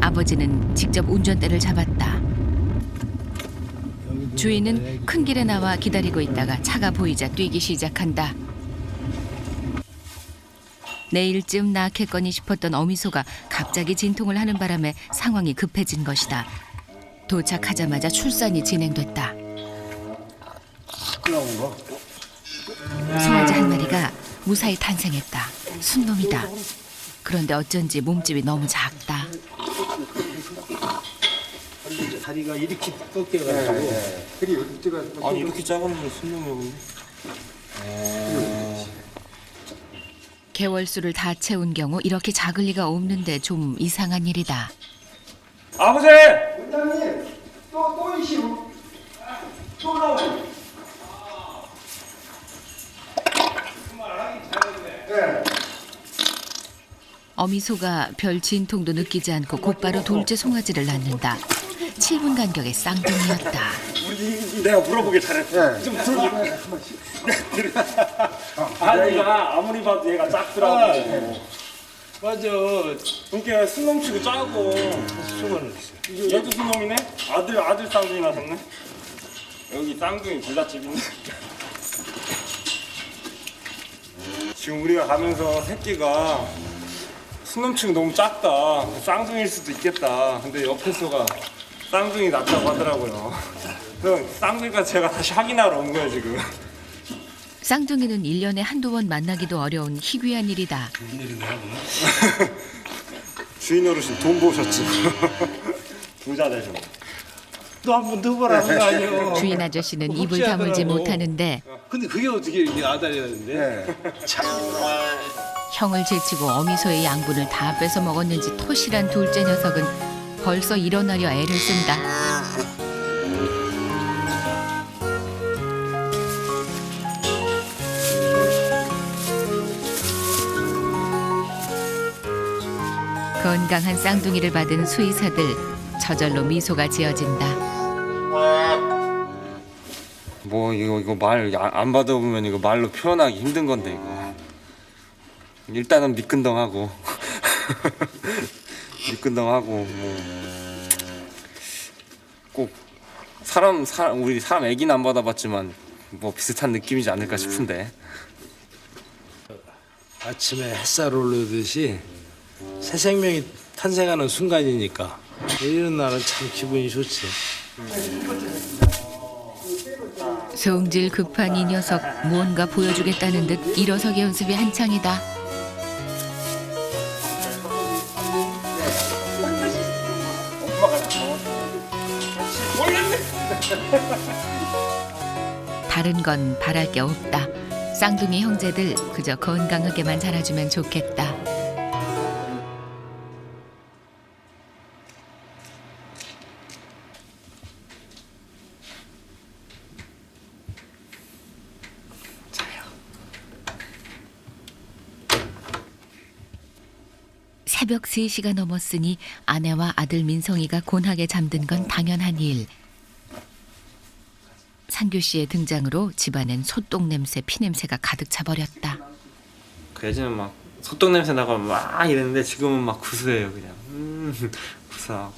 아버지는 직접 운전대를 잡았다. 주인은 큰 길에 나와 기다리고 있다가 차가 보이자 뛰기 시작한다. 내일쯤 낳겠거니 싶었던 어미소가 갑자기 진통을 하는 바람에 상황이 급해진 것이다. 도착하자마자 출산이 진행됐다. 송아지 한 마리가 무사히 탄생했다. 순놈이다. 그런데 어쩐지 몸집이 너무 작다. 다리가 이렇게 꺾여가지고 아니 이렇게 작으면 순놈이 개월수를 다 채운 경우 이렇게 작을 리가 없는데 좀 이상한 일이다. 아버지! 원장님 또 이시오. 또 나오네. 어미소가 별 진통도 느끼지 않고 곧바로 둘째 송아지를 낳는다. 7분 간격의 쌍둥이였다. 내가 물어보길 잘했어. 좀 들어볼래? 아니가 아무리 봐도 얘가 작더라고. 맞아. 그러니까 순놈치고 짜고. 얘도 순놈이네? 아들 쌍둥이 나셨네? 여기 쌍둥이 불잣집이네. 지금 우리가 가면서 새끼가 순놈치고 너무 작다. 쌍둥이일 수도 있겠다. 근데 옆에서가 쌍둥이 낳다고 하더라고요. 그럼 쌍둥이가 제가 다시 확인하러 온 거예요 지금. 쌍둥이는 1년에 한두 번 만나기도 어려운 희귀한 일이다. 주인 어르신 돈 버셨지. 부자 되셔. 또 한 번 더 보라는 거 아니에요. 주인 아저씨는 입을 다물지 못하는데 근데 그게 어떻게 이게 아다리였는데? 형을 제치고 어미소의 양분을 다 뺏어 먹었는지 토실한 둘째 녀석은 벌써 일어나려 애를 쓴다. 건강한 쌍둥이를 받은 수의사들 저절로 미소가 지어진다. 뭐 이거 말 안 받아보면 이거 말로 표현하기 힘든 건데 이거. 일단은 미끈덩하고 미끈덩하고 뭐 꼭 우리 사람 애기는 안 받아봤지만 뭐 비슷한 느낌이지 않을까 싶은데. 아침에 햇살 올르듯이 새 생명이 탄생하는 순간이니까 이런 날은 참 기분이 좋지. 성질 급한 이 녀석 무언가 보여주겠다는 듯 일어서기 연습이 한창이다. 다른 건 바랄 게 없다. 쌍둥이 형제들 그저 건강하게만 자라주면 좋겠다. 새벽 3시가 넘었으니 아내와 아들 민성이가 곤하게 잠든 건 당연한 일. 상규 씨의 등장으로 집안엔 소똥 냄새, 피 냄새가 가득 차버렸다. 그 예전에 막 소똥 냄새 나고 막 이랬는데 지금은 막 구수해요 그냥. 구수하고.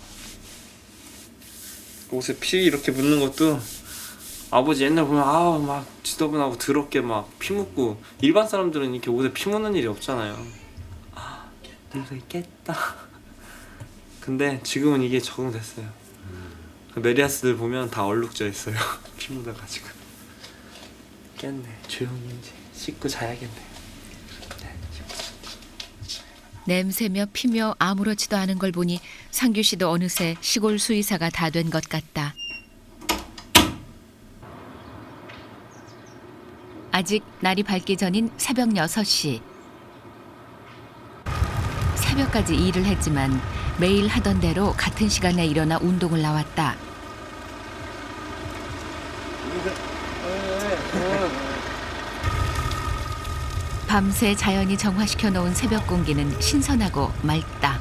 옷에 피 이렇게 묻는 것도 아버지 옛날 보면 아우 막 지저분하고 더럽게 막 피 묻고 일반 사람들은 이렇게 옷에 피 묻는 일이 없잖아요. 늙어 있겠다. 근데 지금은 이게 적응됐어요. 그 메리아스들 보면 다 얼룩져 있어요. 피 묻어가지고. 깼네. 조용히 이제 씻고 자야겠네. 냄새며 피며 아무렇지도 않은 걸 보니 상규 씨도 어느새 시골 수의사가 다 된 것 같다. 아직 날이 밝기 전인 새벽 6시. 새벽까지 일을 했지만 매일 하던 대로 같은 시간에 일어나 운동을 나왔다. 밤새 자연이 정화시켜 놓은 새벽 공기는 신선하고 맑다.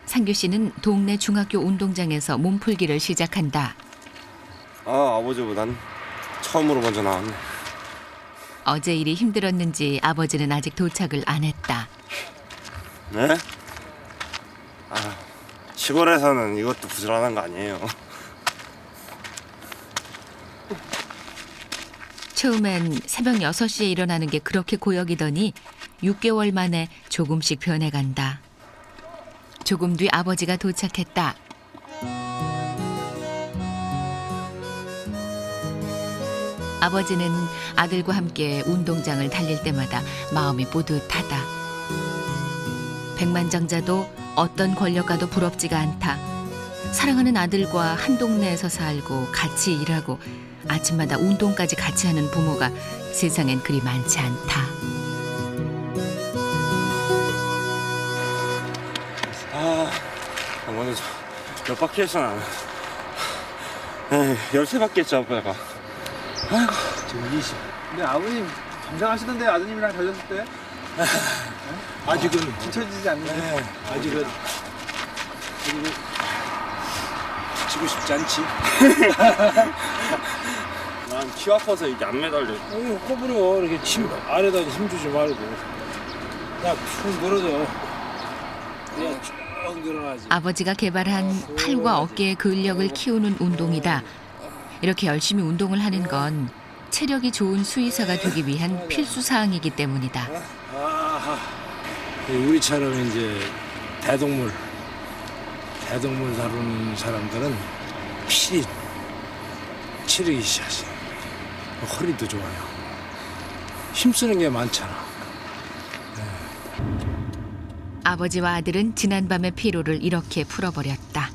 상규 씨는 동네 중학교 운동장에서 몸풀기를 시작한다. 아버지보단 처음으로 먼저 나왔네. 어제 일이 힘들었는지 아버지는 아직 도착을 안 했다. 네? 시골에서는 이것도 부지런한 거 아니에요. 처음엔 새벽 6시에 일어나는 게 그렇게 고역이더니 6개월 만에 조금씩 변해간다. 조금 뒤 아버지가 도착했다. 아버지는 아들과 함께 운동장을 달릴 때마다 마음이 뿌듯하다. 백만장자도 어떤 권력가도 부럽지가 않다. 사랑하는 아들과 한 동네에서 살고 같이 일하고 아침마다 운동까지 같이 하는 부모가 세상엔 그리 많지 않다. 오늘 몇 바퀴 했어 나는. 13바퀴 했죠 아빠가. 아이고 지금 20. 근데 아버님 감상하시던데 아드님이랑 달렸을 때? 아직은 뒤처지지 않는데. 아직은 지고 싶지 않지. 난 키 아파서 이게 안 매달려. 꼬부려 이렇게 아래다 힘 주지 말고 그냥 푹 늘어져. 그냥 쭉 늘어나지. 아버지가 개발한 팔과 어깨의 근력을 키우는 운동이다. 이렇게 열심히 운동을 하는 건 체력이 좋은 수의사가 되기 위한 필수 사항이기 때문이다. 우리처럼 이제 대동물 다루는 사람들은 필히 체력이 시하지. 허리도 좋아요. 힘쓰는 게 많잖아. 아버지와 아들은 지난밤의 피로를 이렇게 풀어버렸다.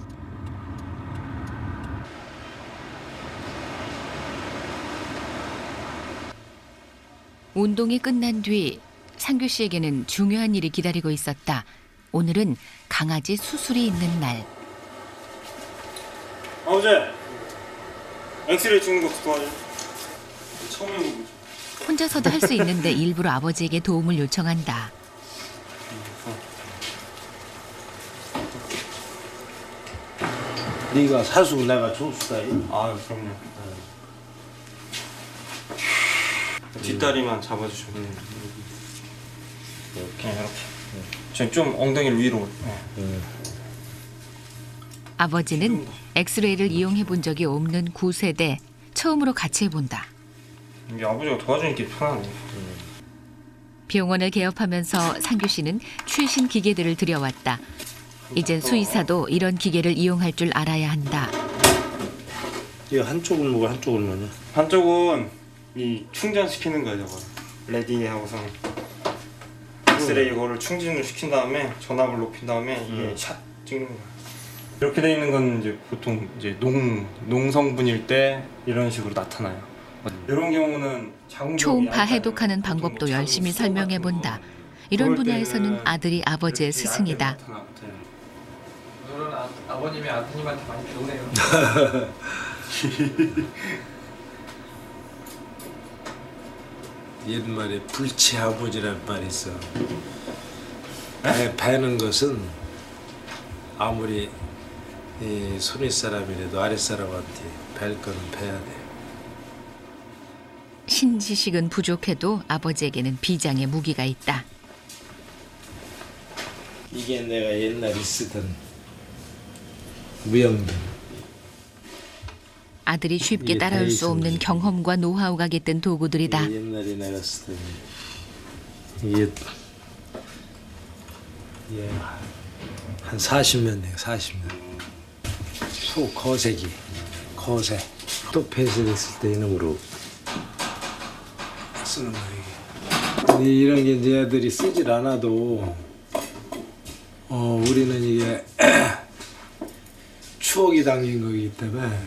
운동이 끝난 뒤 상규 씨에게는 중요한 일이 기다리고 있었다. 오늘은 강아지 수술이 있는 날. 아버지! 엑스레이 찍는 거 도와줘. 처음 해보고. 혼자서도 할 수 있는데 일부러 아버지에게 도움을 요청한다. 네가 사수고 내가 조수다. 아 그럼요. 뒷다리만 잡아주시면 이렇게. 지금 좀 엉덩이를 위로. 아버지는 엑스레이를 이용해 본 적이 없는 9세대 처음으로 같이 해본다. 이게 아버지가 도와주니까 편하네. 병원을 개업하면서 상규 씨는 최신 기계들을 들여왔다. 이젠 수의사도 이런 기계를 이용할 줄 알아야 한다. 이거 한쪽은 뭐고 한쪽은 뭐냐? 한쪽은 이 충전시키는 거예요, 저거. 레디 하고선 엑스레이 이거를 충전을 시킨 다음에 전압을 높인 다음에 이게 샷 찍는 거야. 이렇게 돼 있는 건 이제 보통 이제 농성분일 때 이런 식으로 나타나요. 이런 경우는 초음파 해독하는 방법도 열심히 설명해 본다. 이런 분야에서는 아들이 아버지의 스승이다. 오늘은 아버님이 아드님한테 많이 배우네요. 옛말에 불치아버지란 말이 있어. 배는 것은 아무리 이 손윗사람이라도 아랫사람한테 뵐 거는 배야 돼. 신지식은 부족해도 아버지에게는 비장의 무기가 있다. 이게 내가 옛날에 쓰던 무용등. 아들이 쉽게 따라올 수 없는 경험과 노하우가 깃든 도구들이다. 옛날에 내가 쓰던 이게 한 40년 돼요. 40년. 소 거세기, 거세. 또 폐쇄됐을 때 이놈으로 쓰는 거예요. 근데 이런 게 이제 애들이 쓰질 않아도 우리는 이게 추억이 담긴 거기 때문에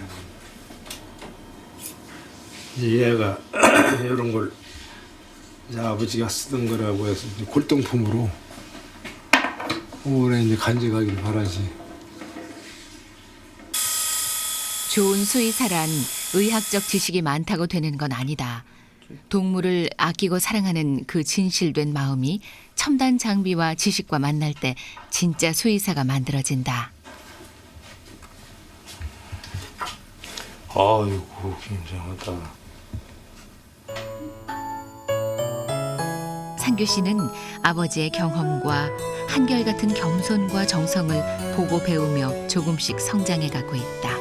이제 얘가 이런 걸 이제 아버지가 쓰던 거라고 해서 이제 골동품으로 오래 이제 간직하길 바라지. 좋은 수의사란 의학적 지식이 많다고 되는 건 아니다. 동물을 아끼고 사랑하는 그 진실된 마음이 첨단 장비와 지식과 만날 때 진짜 수의사가 만들어진다. 아이고 굉장하다. 상규 씨는 아버지의 경험과 한결같은 겸손과 정성을 보고 배우며 조금씩 성장해 가고 있다.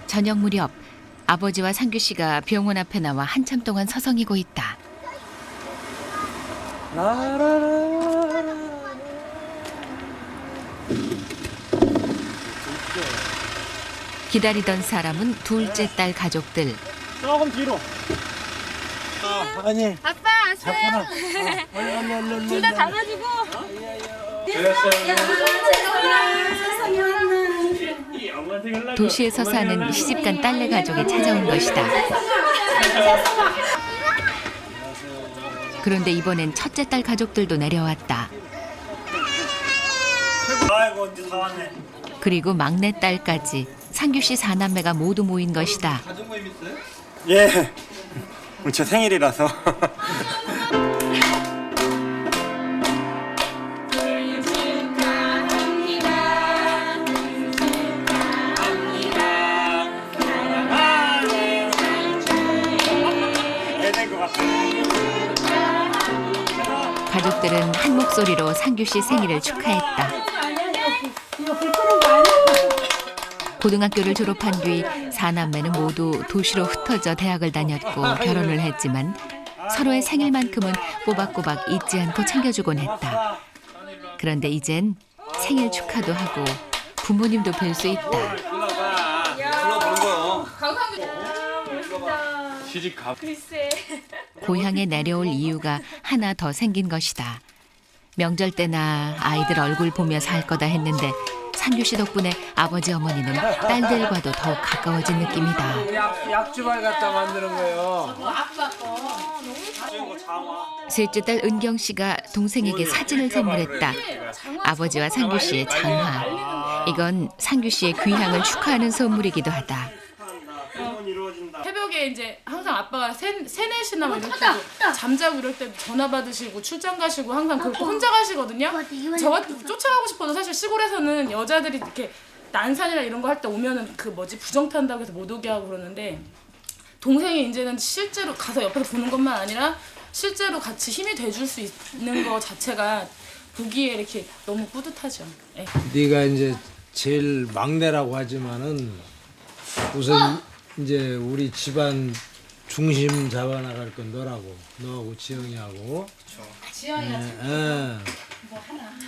저녁 무렵 아버지와 상규 씨가 병원 앞에 나와 한참 동안 서성이고 있다. 기다리던 사람은 둘째 딸 가족들. 조금 뒤로. 아니. 아빠 왔어요. 둘 다 담아주고. 도시에서 사는 시집간 딸내 가족이 찾아온 것이다. 그런데 이번엔 첫째 딸 가족들도 내려왔다. 아이고 이제 다 왔네. 그리고 막내 딸까지 상규 씨 4남매가 모두 모인 것이다. 가족 모임 있어요? 예. 제 생일이라서. 가족들은 한 목소리로 상규 씨 생일을 축하했다. 고등학교를 졸업한 뒤 4남매는 모두 도시로 흩어져 대학을 다녔고 결혼을 했지만 서로의 생일만큼은 꼬박꼬박 잊지 않고 챙겨주곤 했다. 그런데 이젠 생일 축하도 하고 부모님도 뵐 수 있다. 불러보는 거요. 시집 가. 글쎄. 고향에 내려올 이유가 하나 더 생긴 것이다. 명절 때나 아이들 얼굴 보며 살 거다 했는데 상규 씨 덕분에 아버지 어머니는 딸들과도 더욱 가까워진 느낌이다. 약주발 갖다 만드는 거예요. 아빠 거. 셋째 딸 은경 씨가 동생에게 사진을 선물했다. 아버지와 상규 씨의 장화. 이건 상규 씨의 귀향을 축하하는 선물이기도 하다. 새벽에 이제 항상 아빠가 세네시나 뭐 이럴 때 잠자고 이럴 때 전화 받으시고 출장 가시고 항상 그렇게 혼자 가시거든요. 저 같은 쫓아가고 싶어도 사실 시골에서는 여자들이 이렇게 난산이나 이런 거 할 때 오면은 그 뭐지 부정 탄다고 해서 못 오게 하고 그러는데 동생이 이제는 실제로 가서 옆에서 보는 것만 아니라 실제로 같이 힘이 돼줄 수 있는 거 자체가 보기에 이렇게 너무 뿌듯하죠. 네. 네가 이제 제일 막내라고 하지만은 우선 이제 우리 집안 중심 잡아나갈 건 너라고. 너하고 지영이하고. 지영이가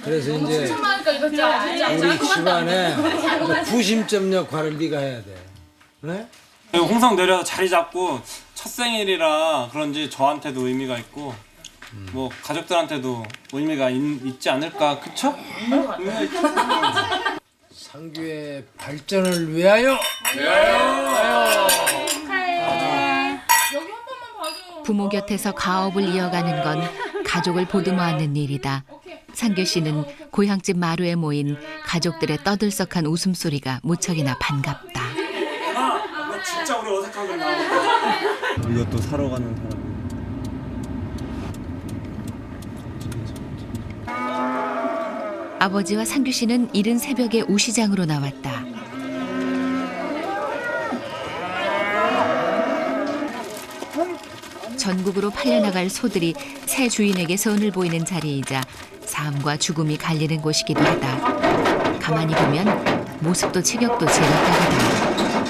그래서 이제 우리 집안에 구심점 역할을 네가 해야 돼. 네? 홍성 내려서 자리 잡고 첫 생일이라 그런지 저한테도 의미가 있고 뭐 가족들한테도 의미가 있지 않을까, 그쵸? 상규의 발전을 위하여. 부모 곁에서 가업을 이어가는 건 가족을 보듬어안는 일이다. 상규 씨는 고향집 마루에 모인 가족들의 떠들썩한 웃음소리가 무척이나 반갑다. 너 진짜 우리 어색한 걸 나오고. 이것도 사러 가는 사람. 아버지와 상규 씨는 이른 새벽에 우시장으로 나왔다. 전국으로 팔려나갈 소들이 새 주인에게 선을 보이는 자리이자 삶과 죽음이 갈리는 곳이기도 하다. 가만히 보면 모습도 체격도 제각각이다.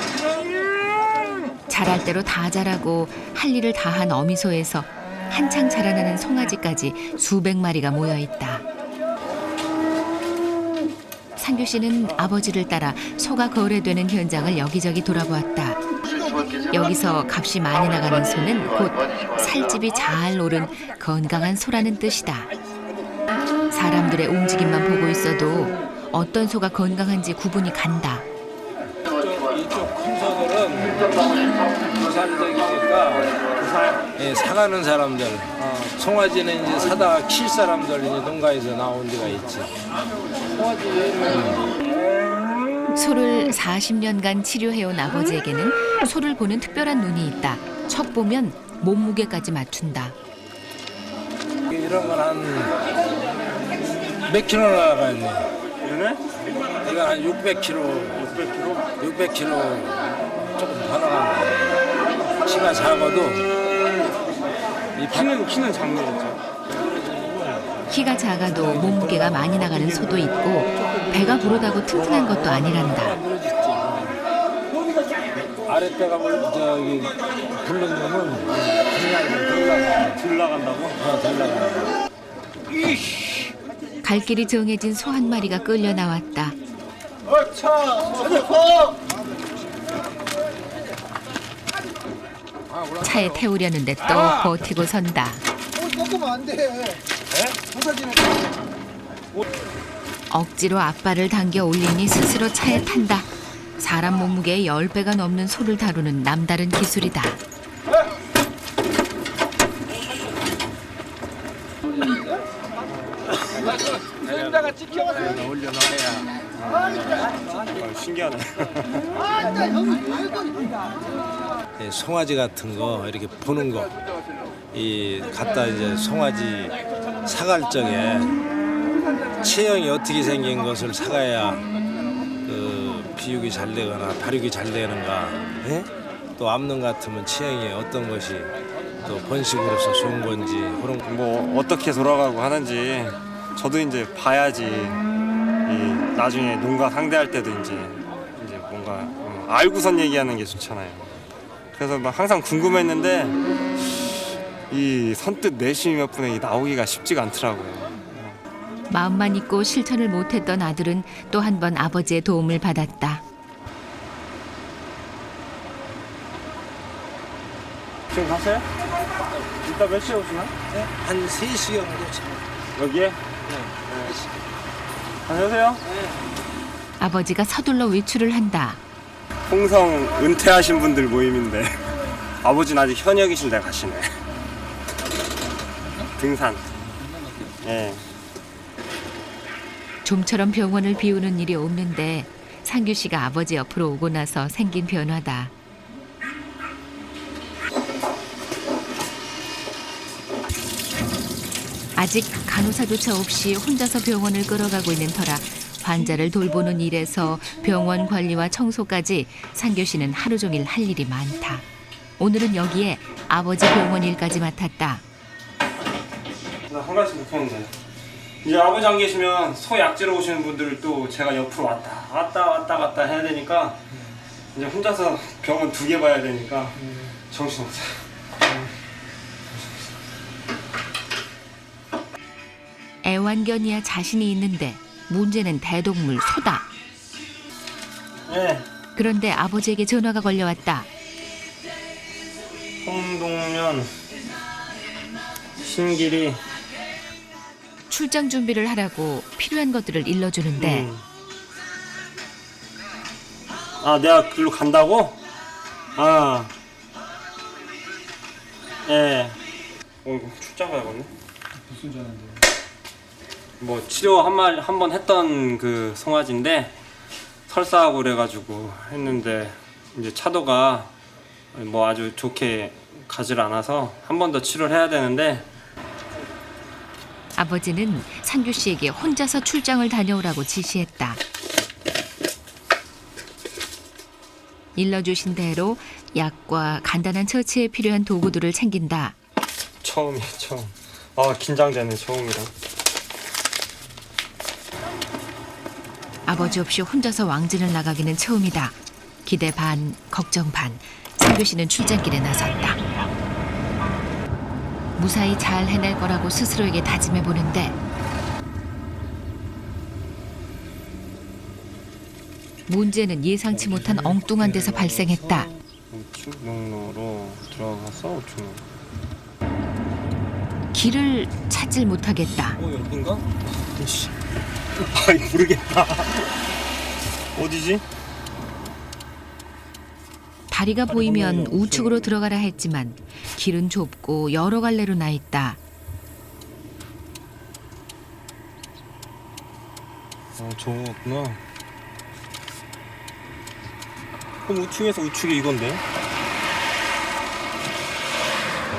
자랄 대로 다 자라고 할 일을 다한 어미소에서 한창 자라나는 송아지까지 수백 마리가 모여 있다. 상규 씨는 아버지를 따라 소가 거래되는 현장을 여기저기 돌아보았다. 여기서 값이 많이 나가는 소는 곧 살집이 잘 오른 건강한 소라는 뜻이다. 사람들의 움직임만 보고 있어도 어떤 소가 건강한지 구분이 간다. 이쪽 큰 소들은 부산적이니까 사가는 사람들, 송아지는 이제 사다가 킬 사람들 이제 농가에서 나온 데가 있지. 소를 40년간 치료해온 아버지에게는 소를 보는 특별한 눈이 있다. 척 보면 몸무게까지 맞춘다. 이런 건 한 몇 킬로 나가겠네. 그래? 이거 한 600kg. 600kg 조금 더 나간다. 키가 작아도 이 키는 작네요. 키가 작아도 몸무게가 많이 나가는 소도 있고 배가 부르다고 튼튼한 것도 아니란다. 아랫배가 저기 부른 놈은 그냥 덜 나간다고? 덜 나간다. 갈 길이 정해진 소 한 마리가 끌려 나왔다. 차에 태우려는데 또 버티고 선다. 꺾으면 안 돼. 부서지는 억지로 앞발을 당겨 올리니 스스로 차에 탄다. 사람 몸무게의 10배가 넘는 소를 다루는 남다른 기술이다. 그림자가 찍혀가지고 올려놔야. 신기하네. 송아지 같은 거 이렇게 보는 거, 이 갖다 이제 송아지 사갈 적에 체형이 어떻게 생긴 것을 사가야 그 비육이 잘 되거나 발육이 잘 되는가, 예? 또 암놈 같으면 체형이 어떤 것이 또 번식으로서 좋은 건지 그런 뭐 어떻게 돌아가고 하는지 저도 이제 봐야지 이 나중에 농가 상대할 때도 이제 뭔가 알고선 얘기하는 게 좋잖아요. 그래서 막 항상 궁금했는데 이 선뜻 내심이 몇 분에 나오기가 쉽지가 않더라고요. 마음만 있고 실천을 못했던 아들은 또 한 번 아버지의 도움을 받았다. 지금 가세요? 이따 몇 시에 오시나? 네? 한 3시간 정도 차. 여기에? 네. 안녕하세요. 아버지가 서둘러 외출을 한다. 홍성 은퇴하신 분들 모임인데 아버지는 아직 현역이신데 가시네. 등산. 예. 좀처럼 병원을 비우는 일이 없는데 상규 씨가 아버지 옆으로 오고 나서 생긴 변화다. 아직 간호사조차 없이 혼자서 병원을 끌어가고 있는 터라 환자를 돌보는 일에서 병원 관리와 청소까지 상규 씨는 하루 종일 할 일이 많다. 오늘은 여기에 아버지 병원 일까지 맡았다. 나 한 가지 못하는데 이제 아버지 안 계시면 소 약지로 오시는 분들을 또 제가 옆으로 왔다 갔다 해야 되니까 이제 혼자서 병원 2개 봐야 되니까 정신없어요. 애완견이야 자신이 있는데 문제는 대동물 소다. 네. 그런데 아버지에게 전화가 걸려왔다. 홍동면 신길이 출장 준비를 하라고 필요한 것들을 일러주는데 아 내가 글로 간다고? 아 예. 이거 출장 가야겠네. 무슨 전화인데? 뭐 치료 한 번 했던 그 송아지인데 설사하고 그래가지고 했는데 이제 차도가 뭐 아주 좋게 가질 않아서 한 번 더 치료를 해야 되는데 아버지는 상규 씨에게 혼자서 출장을 다녀오라고 지시했다. 일러주신 대로 약과 간단한 처치에 필요한 도구들을 챙긴다. 처음. 아 긴장되네 처음이라. 아버지 없이 혼자서 왕진을 나가기는 처음이다. 기대 반, 걱정 반. 상규 씨는 출장길에 나섰다. 무사히 잘 해낼 거라고 스스로에게 다짐해 보는데 문제는 예상치 못한 엉뚱한 데서 발생했다. 우측 농로로 들어가서 우측 농로. 길을 찾질 못하겠다. 여긴가? 아이 모르겠다. 어디지? 다리가 보이면 우측으로 들어가라 했지만 길은 좁고 여러 갈래로 나 있다. 아 저거구나. 그럼 우측에서 우측이 이건데?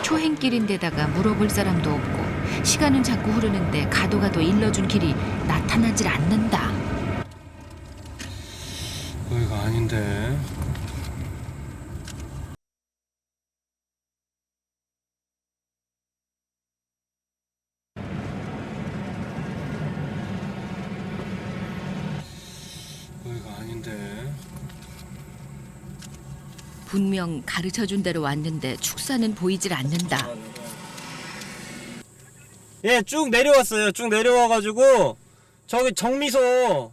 초행길인데다가 물어볼 사람도 없고 시간은 자꾸 흐르는데 가도 일러준 길이 나타나질 않는다. 여기가 아닌데. 여기가 아닌데. 분명 가르쳐준 대로 왔는데 축사는 보이질 않는다. 예, 쭉 내려왔어요. 쭉 내려와가지고 저기 정미소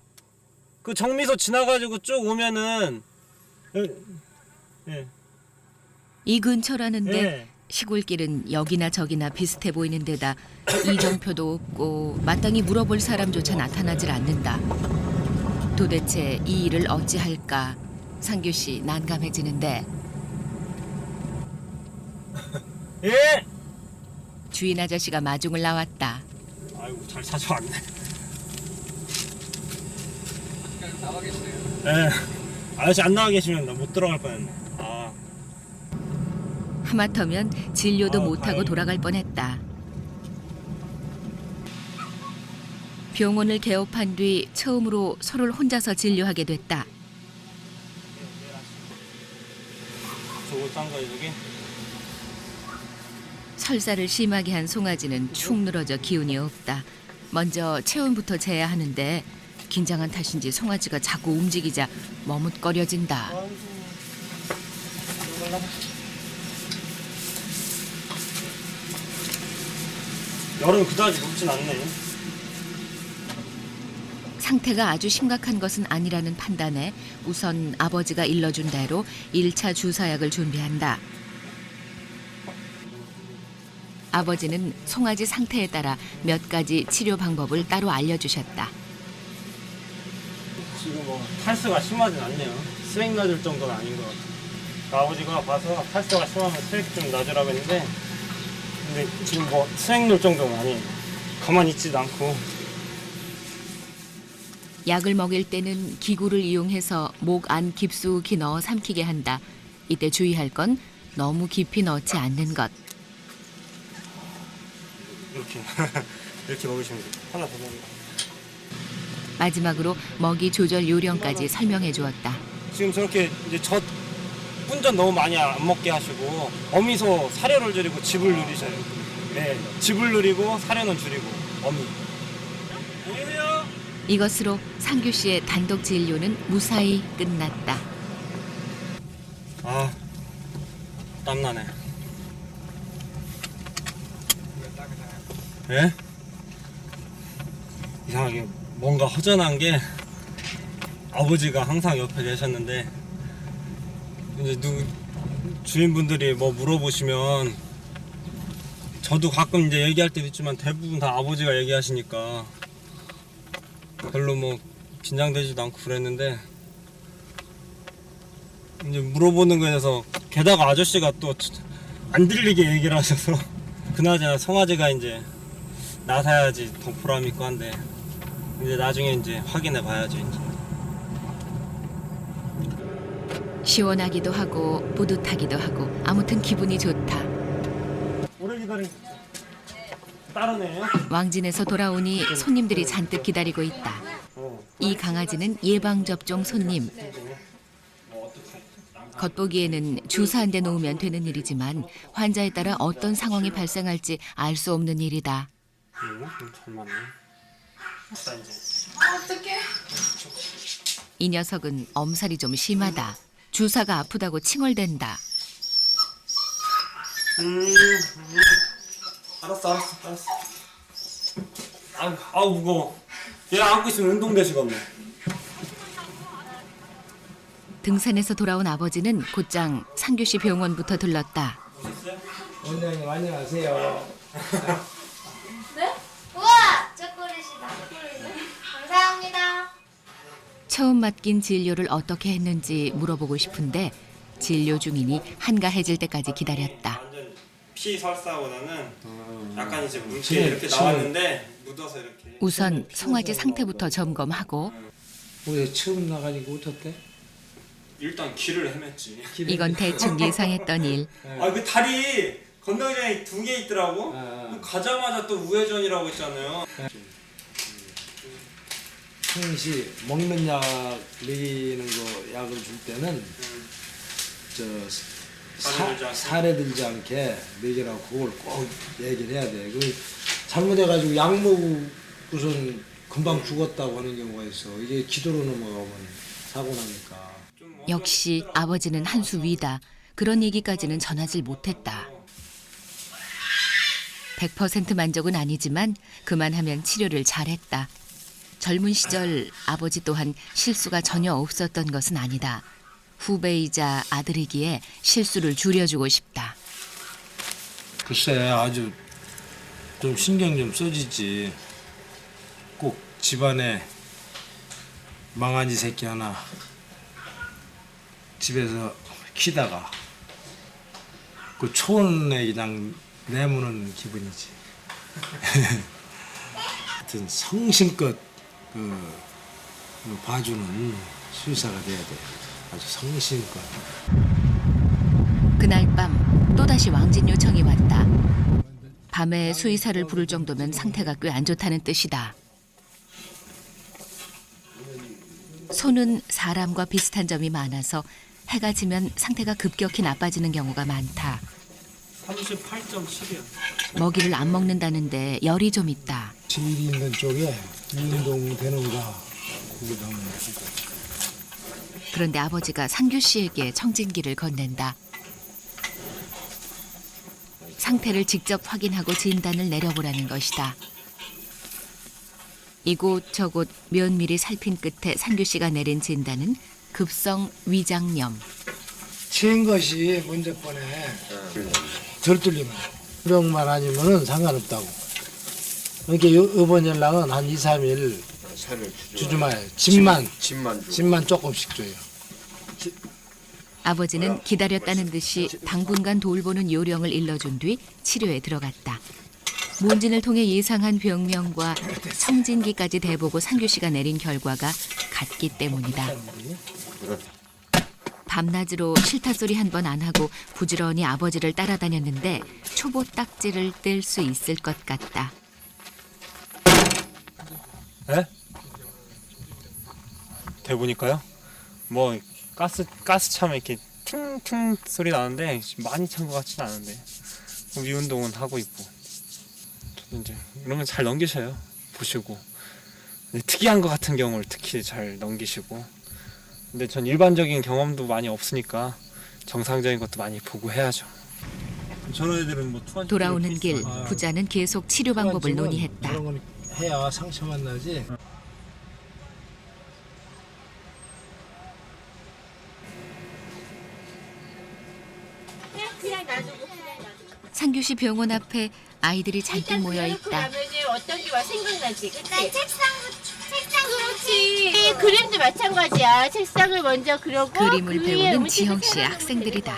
그 정미소 지나가지고 쭉 오면은 예. 이 근처라는데 예. 시골길은 여기나 저기나 비슷해 보이는 데다 이정표도 없고 마땅히 물어볼 사람조차 나타나질 않는다. 도대체 이 일을 어찌할까 상규 씨 난감해지는데 예. 주인 아저씨가 마중을 나왔다. 아이고 잘 찾아왔네. 나와 계시네요. 예. 아저씨 안 나와 계시면 나 못 들어갈 뻔했네. 아. 하마터면 진료도 못하고 돌아갈 뻔했다. 병원을 개업한 뒤 처음으로 소를 혼자서 진료하게 됐다. 저거 딴 거야 저기? 설사를 심하게 한 송아지는 축 늘어져 기운이 없다. 먼저 체온부터 재야 하는데 긴장한 탓인지 송아지가 자꾸 움직이자 머뭇거려진다. 열은 그다지 높진 않네. 상태가 아주 심각한 것은 아니라는 판단에 우선 아버지가 일러준 대로 1차 주사약을 준비한다. 아버지는 송아지 상태에 따라 몇 가지 치료 방법을 따로 알려주셨다. 지금 뭐 탈수가 심하진 않네요. 스웩 낮을 정도는 아닌 것 같아요. 아버지가 봐서 탈수가 심하면 스웩 좀 낮으라고 했는데 근데 지금 뭐 수행률 정도는 아니에요. 가만히 있지도 않고. 약을 먹일 때는 기구를 이용해서 목 안 깊숙이 넣어 삼키게 한다. 이때 주의할 건 너무 깊이 넣지 않는 것. 이렇게 이렇게 먹으시면 돼요. 하나 더 먹는 거. 마지막으로 먹이 조절 요령까지 설명해 주었다. 지금 저렇게 이제 젖 분전 너무 많이 안 먹게 하시고 어미소 사료를 줄이고 즙을 누리셔요. 네, 즙을 누리고 사료는 줄이고 어미. 보이세요? 이것으로 상규 씨의 단독 진료는 무사히 끝났다. 아, 땀나네. 예? 이상하게 뭔가 허전한 게 아버지가 항상 옆에 계셨는데 이제 주인분들이 뭐 물어보시면 저도 가끔 이제 얘기할 때도 있지만 대부분 다 아버지가 얘기하시니까 별로 뭐 긴장되지도 않고 그랬는데 이제 물어보는 거에 대해서 게다가 아저씨가 또 안 들리게 얘기를 하셔서 그나저나 송아지가 이제 나사야지 더 보람 있고 한데 이제 나중에 이제 확인해 봐야죠 이제. 시원하기도 하고 뿌듯하기도 하고 아무튼 기분이 좋다. 오래 기다린 따르네요. 왕진에서 돌아오니 손님들이 잔뜩 기다리고 있다. 이 강아지는 예방접종 손님. 겉보기에는 주사 한 대 놓으면 되는 일이지만 환자에 따라 어떤 상황이 발생할지 알 수 없는 일이다. 잘 맞네. 어떡해. 이 녀석은 엄살이 좀 심하다. 주사가 아프다고 칭얼댄다. 알았어. 아우 무거워. 얘 안고 있으면 운동되시겠네. 등산에서 돌아온 아버지는 곧장 상규 씨 병원부터 들렀다. 원장님 안녕하세요. 네? 우와! 초콜릿이다. 감사합니다. 처음 맡긴 진료를 어떻게 했는지 물어보고 싶은데 진료 중이니 한가해질 때까지 기다렸다. 피 설사보다는 약간 이제 물기 이렇게 나왔는데 묻어서 이렇게. 우선 송아지 상태부터 점검하고 왜 처음 나가니까 어떻대? 일단 길을 헤맸지. 이건 대충 예상했던 일. 아 그 다리 건너장에 2개 있더라고. 가자마자 또 우회전이라고 했잖아요. 평시 먹는 약 먹이는 거 약을 줄 때는 살에 들지 않게 먹이라고 그걸 꼭 얘기를 해야 돼. 그 잘못해가지고 약 먹고선 금방 죽었다고 하는 경우가 있어. 이게 기도로 넘어가면 사고 나니까. 역시 아버지는 한 수 위다. 그런 얘기까지는 전하질 못했다. 100% 만족은 아니지만 그만하면 치료를 잘했다. 젊은 시절 아버지 또한 실수가 전혀 없었던 것은 아니다. 후배이자 아들이기에 실수를 줄여주고 싶다. 글쎄 아주 좀 신경 좀 써지지. 꼭 집안에 망아지 새끼 하나 집에서 키다가 그 초원에 그냥 내무는 기분이지. 하여튼 성심껏 봐주는 수의사가 돼야 돼. 아주 성심껏. 그날 밤 또다시 왕진 요청이 왔다. 밤에 수의사를 부를 정도면 상태가 꽤 안 좋다는 뜻이다. 소는 사람과 비슷한 점이 많아서 해가 지면 상태가 급격히 나빠지는 경우가 많다. 38.7이야. 먹이를 안 먹는다는데 열이 좀 있다. 질이 있는 쪽에 운동되는가 거기다 한번 보고. 그런데 아버지가 상규 씨에게 청진기를 건넨다. 상태를 직접 확인하고 진단을 내려보라는 것이다. 이곳저곳 면밀히 살핀 끝에 상규 씨가 내린 진단은 급성 위장염. 치인 것이 먼저 번에 덜 뚫리면 그런만 아니면은 상관없다고. 그러니까 이번 연락은 한 2, 3일 주지 마요. 집만 조금씩 줘요. 아버지는 기다렸다는 듯이 당분간 돌보는 요령을 일러준 뒤 치료에 들어갔다. 문진을 통해 예상한 병명과 성진기까지 대보고 상규 씨가 내린 결과가 같기 때문이다. 밤낮으로 싫다 소리 한 번 안 하고 부지런히 아버지를 따라다녔는데 초보 딱지를 뗄 수 있을 것 같다. 에? 대보니까요? 뭐 가스 차면 이렇게 팅팅 소리 나는데 많이 찬 것 같진 않은데 위 운동은 하고 있고 이제 이러면 잘 넘기셔요. 보시고 특이한 것 같은 경우를 특히 잘 넘기시고 근데 전 일반적인 경험도 많이 없으니까 정상적인 것도 많이 보고 해야죠. 저런 애들은 뭐 돌아오는 길 부자는 계속 치료 방법을 논의했다. 그런 건 해야 상처만 나지. 그냥 놔두고 그냥 놔두고. 상규 씨 병원 앞에 아이들이 잔뜩 모여 있다. 그러면은 어떤 게 와 생각나지? 일단 책상 그렇지. 그림도 마찬가지야. 책상을 먼저 그려고 그림을 그 위에 배우는 음식을 지형 씨의 세워놓는 학생들이다.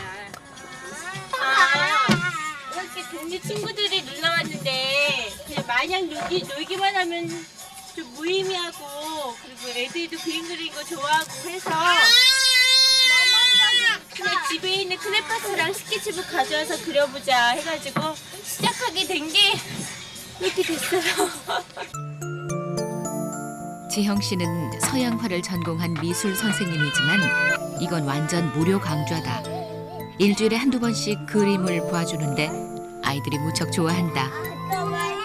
이렇게 동네 친구들이 놀러 왔는데 그냥 마냥 놀기만 하면 좀 무의미하고 그리고 애들도 그림 그리는 거 좋아하고 해서 그냥 집에 있는 크레파스랑 스케치북 가져와서 그려보자 해가지고 시작하게 된 게 이렇게 됐어요. 지형 씨는 서양화를 전공한 미술 선생님이지만 이건 완전 무료 강좌다. 일주일에 한두 번씩 그림을 봐주는데 아이들이 무척 좋아한다.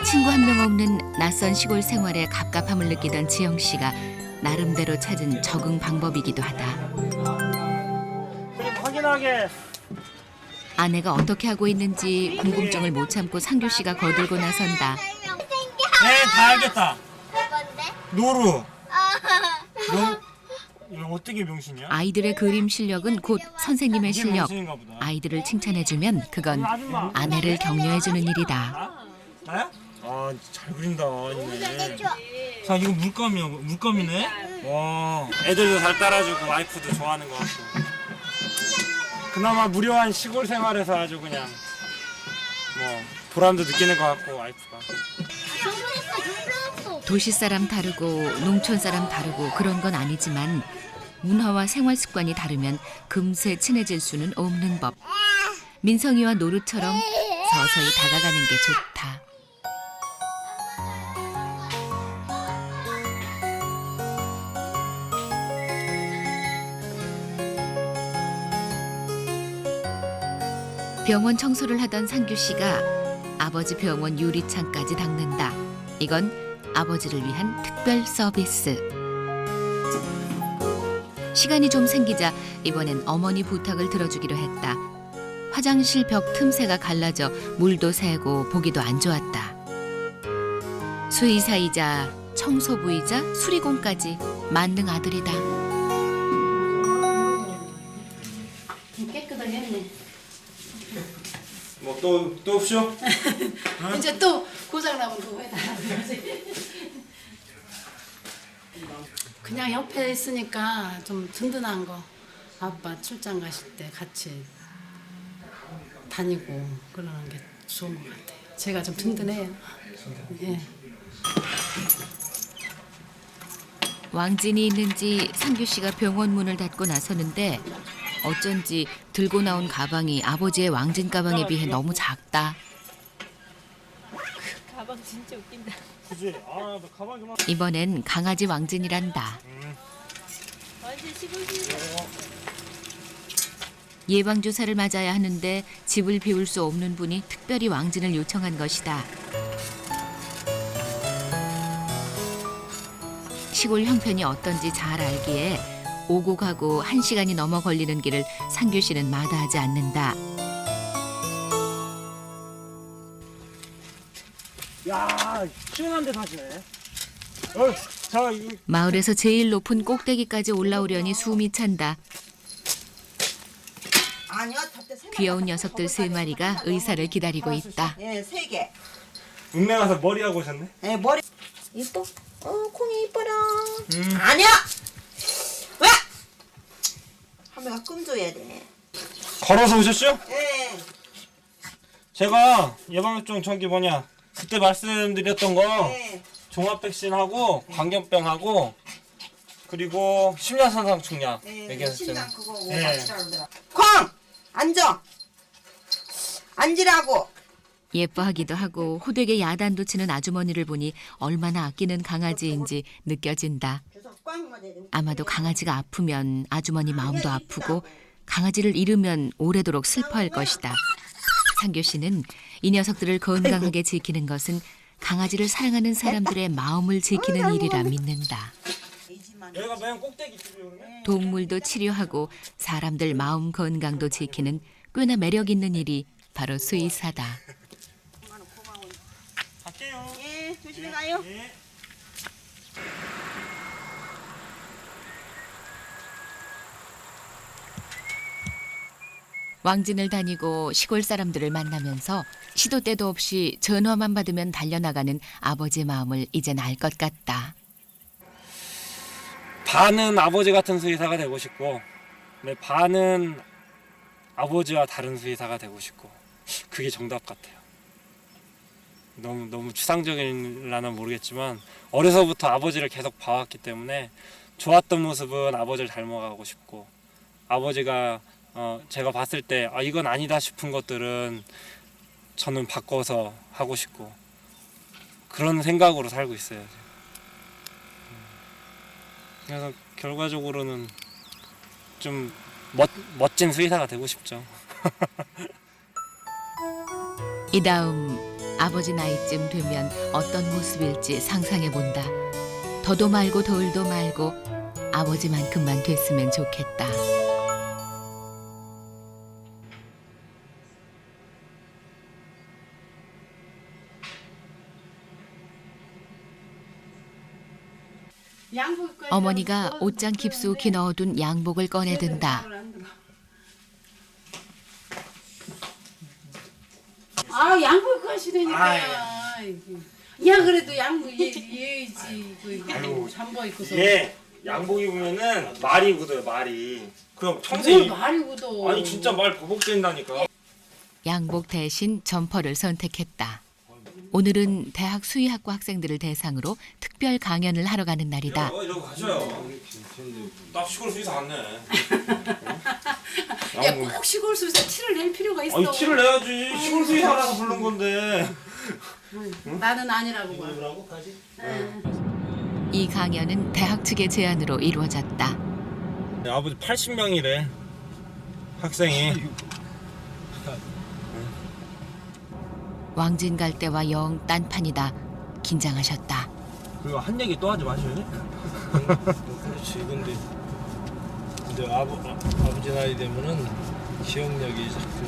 친구 한 명 없는 낯선 시골 생활에 갑갑함을 느끼던 지영 씨가 나름대로 찾은 적응 방법이기도 하다. 그림 확인하게. 아내가 어떻게 하고 있는지 궁금증을 못 참고 상규 씨가 거들고 나선다. 네, 다 알겠다. 노루. 이거 어떻게 명신이야? 아이들의 그림 실력은 곧 선생님의 이게 실력. 명신인가 보다. 아이들을 칭찬해주면 그건 아내를 격려해주는 일이다. 네? 아, 잘 그린다. 아니네. 자, 이거 물감이네. 와, 애들도 잘 따라주고 와이프도 좋아하는 것 같고. 그나마 무료한 시골 생활에서 아주 그냥 뭐 보람도 느끼는 것 같고 와이프가. 도시 사람 다르고 농촌 사람 다르고 그런 건 아니지만 문화와 생활 습관이 다르면 금세 친해질 수는 없는 법. 민성이와 노루처럼 서서히 다가가는 게 좋다. 병원 청소를 하던 상규 씨가 아버지 병원 유리창까지 닦는다. 이건 아버지를 위한 특별 서비스. 시간이 좀 생기자 이번엔 어머니 부탁을 들어주기로 했다. 화장실 벽 틈새가 갈라져 물도 새고 보기도 안 좋았다. 수의사이자 청소부이자 수리공까지 만능 아들이다. 깨끗하게 했네. 뭐 또 없쇼? 이제 또 고장 나면 그거 해다. 그냥 옆에 있으니까 좀 든든한 거. 아빠 출장 가실 때 같이 다니고 그러는 게 좋은 것 같아요. 제가 좀 든든해요. 예. 왕진이 있는지 상규 씨가 병원 문을 닫고 나서는데 어쩐지 들고 나온 가방이 아버지의 왕진 가방에 비해 너무 작다. 가방 진짜 웃긴다. 그지? 아, 너 가방 좀. 이번엔 강아지 왕진이란다. 완전 시골시골. 예방주사를 맞아야 하는데 집을 비울 수 없는 분이 특별히 왕진을 요청한 것이다. 시골 형편이 어떤지 잘 알기에 오고 가고 1시간이 넘어 걸리는 길을 상규 씨는 마다하지 않는다. 야, 시원한 데 사시네. 마을에서 제일 높은 꼭대기까지 올라오려니 숨이 찬다. 귀여운 녀석들 3마리가 의사를 기다리고 있다. 예, 3개. 읍내 가서 머리하고 오셨네? 예, 머리. 이뻐? 콩이 이뻐라. 아니야! 왜? 할머니가 끔 줘야 돼. 걸어서 오셨죠? 네. 제가 예방접종 저기 뭐냐 그때 말씀드렸던 거 네. 종합 백신하고 광견병하고 그리고 심장선상 충약 네. 얘기하셨잖아요. 신장 그거 네. 같이라고 그러더라. 쾅! 앉아. 앉으라고. 예뻐하기도 하고 호되게 야단도 치는 아주머니를 보니 얼마나 아끼는 강아지인지 느껴진다. 아마도 강아지가 아프면 아주머니 마음도 아프고 강아지를 잃으면 오래도록 슬퍼할 것이다. 상교 씨는 이 녀석들을 건강하게 지키는 것은 강아지를 사랑하는 사람들의 마음을 지키는 일이라 믿는다. 여기가 맨 꼭대기 집이요 그러면? 동물도 치료하고 사람들 마음 건강도 지키는 꽤나 매력 있는 일이 바로 수의사다. 갈게요. 예, 조심히 가요. 예. 왕진을 다니고 시골 사람들을 만나면서 시도 때도 없이 전화만 받으면 달려나가는 아버지의 마음을 이젠 알 것 같다. 반은 아버지 같은 수의사가 되고 싶고 반은 아버지와 다른 수의사가 되고 싶고 그게 정답 같아요. 너무 추상적일라나 모르겠지만 어려서부터 아버지를 계속 봐왔기 때문에 좋았던 모습은 아버지를 닮아가고 싶고 아버지가 제가 봤을 때 이건 아니다 싶은 것들은 저는 바꿔서 하고 싶고 그런 생각으로 살고 있어요. 그래서 결과적으로는 좀 멋진 수의사가 되고 싶죠. 이 다음 아버지 나이쯤 되면 어떤 모습일지 상상해 본다. 더도 말고 덜도 말고 아버지만큼만 됐으면 좋겠다. 어머니가 옷장 깊숙이 넣어둔 양복을 꺼내든다. 아 양복 가시라니까. 야 그래도 양복 예지 그 잠바 입고서. 예, 양복 입으면은 말이 굳어요. 말이. 그럼 평생 말이 굳어. 아니 진짜 말 버벅된다니까. 양복 대신 점퍼를 선택했다. 오늘은 대학 수의학과 학생들을 대상으로 특별 강연을 하러 가는 날이다. 이러고 가셔요. 나 시골 수의사 갔네. 야 꼭 시골 수의사 티를 낼 필요가 있어. 아니 티를 내야지. 시골 수의사라서 부른 건데. 나는 아니라고 봐. 이 강연은 대학 측의 제안으로 이루어졌다. 아버지 80명이래. 학생이. 왕진 갈 때와 영 딴판이다. 긴장하셨다. 그리고 한 얘기 또 하지 마셔요. 그렇지. 근데 아버지 나이 되면은 기억력이 자꾸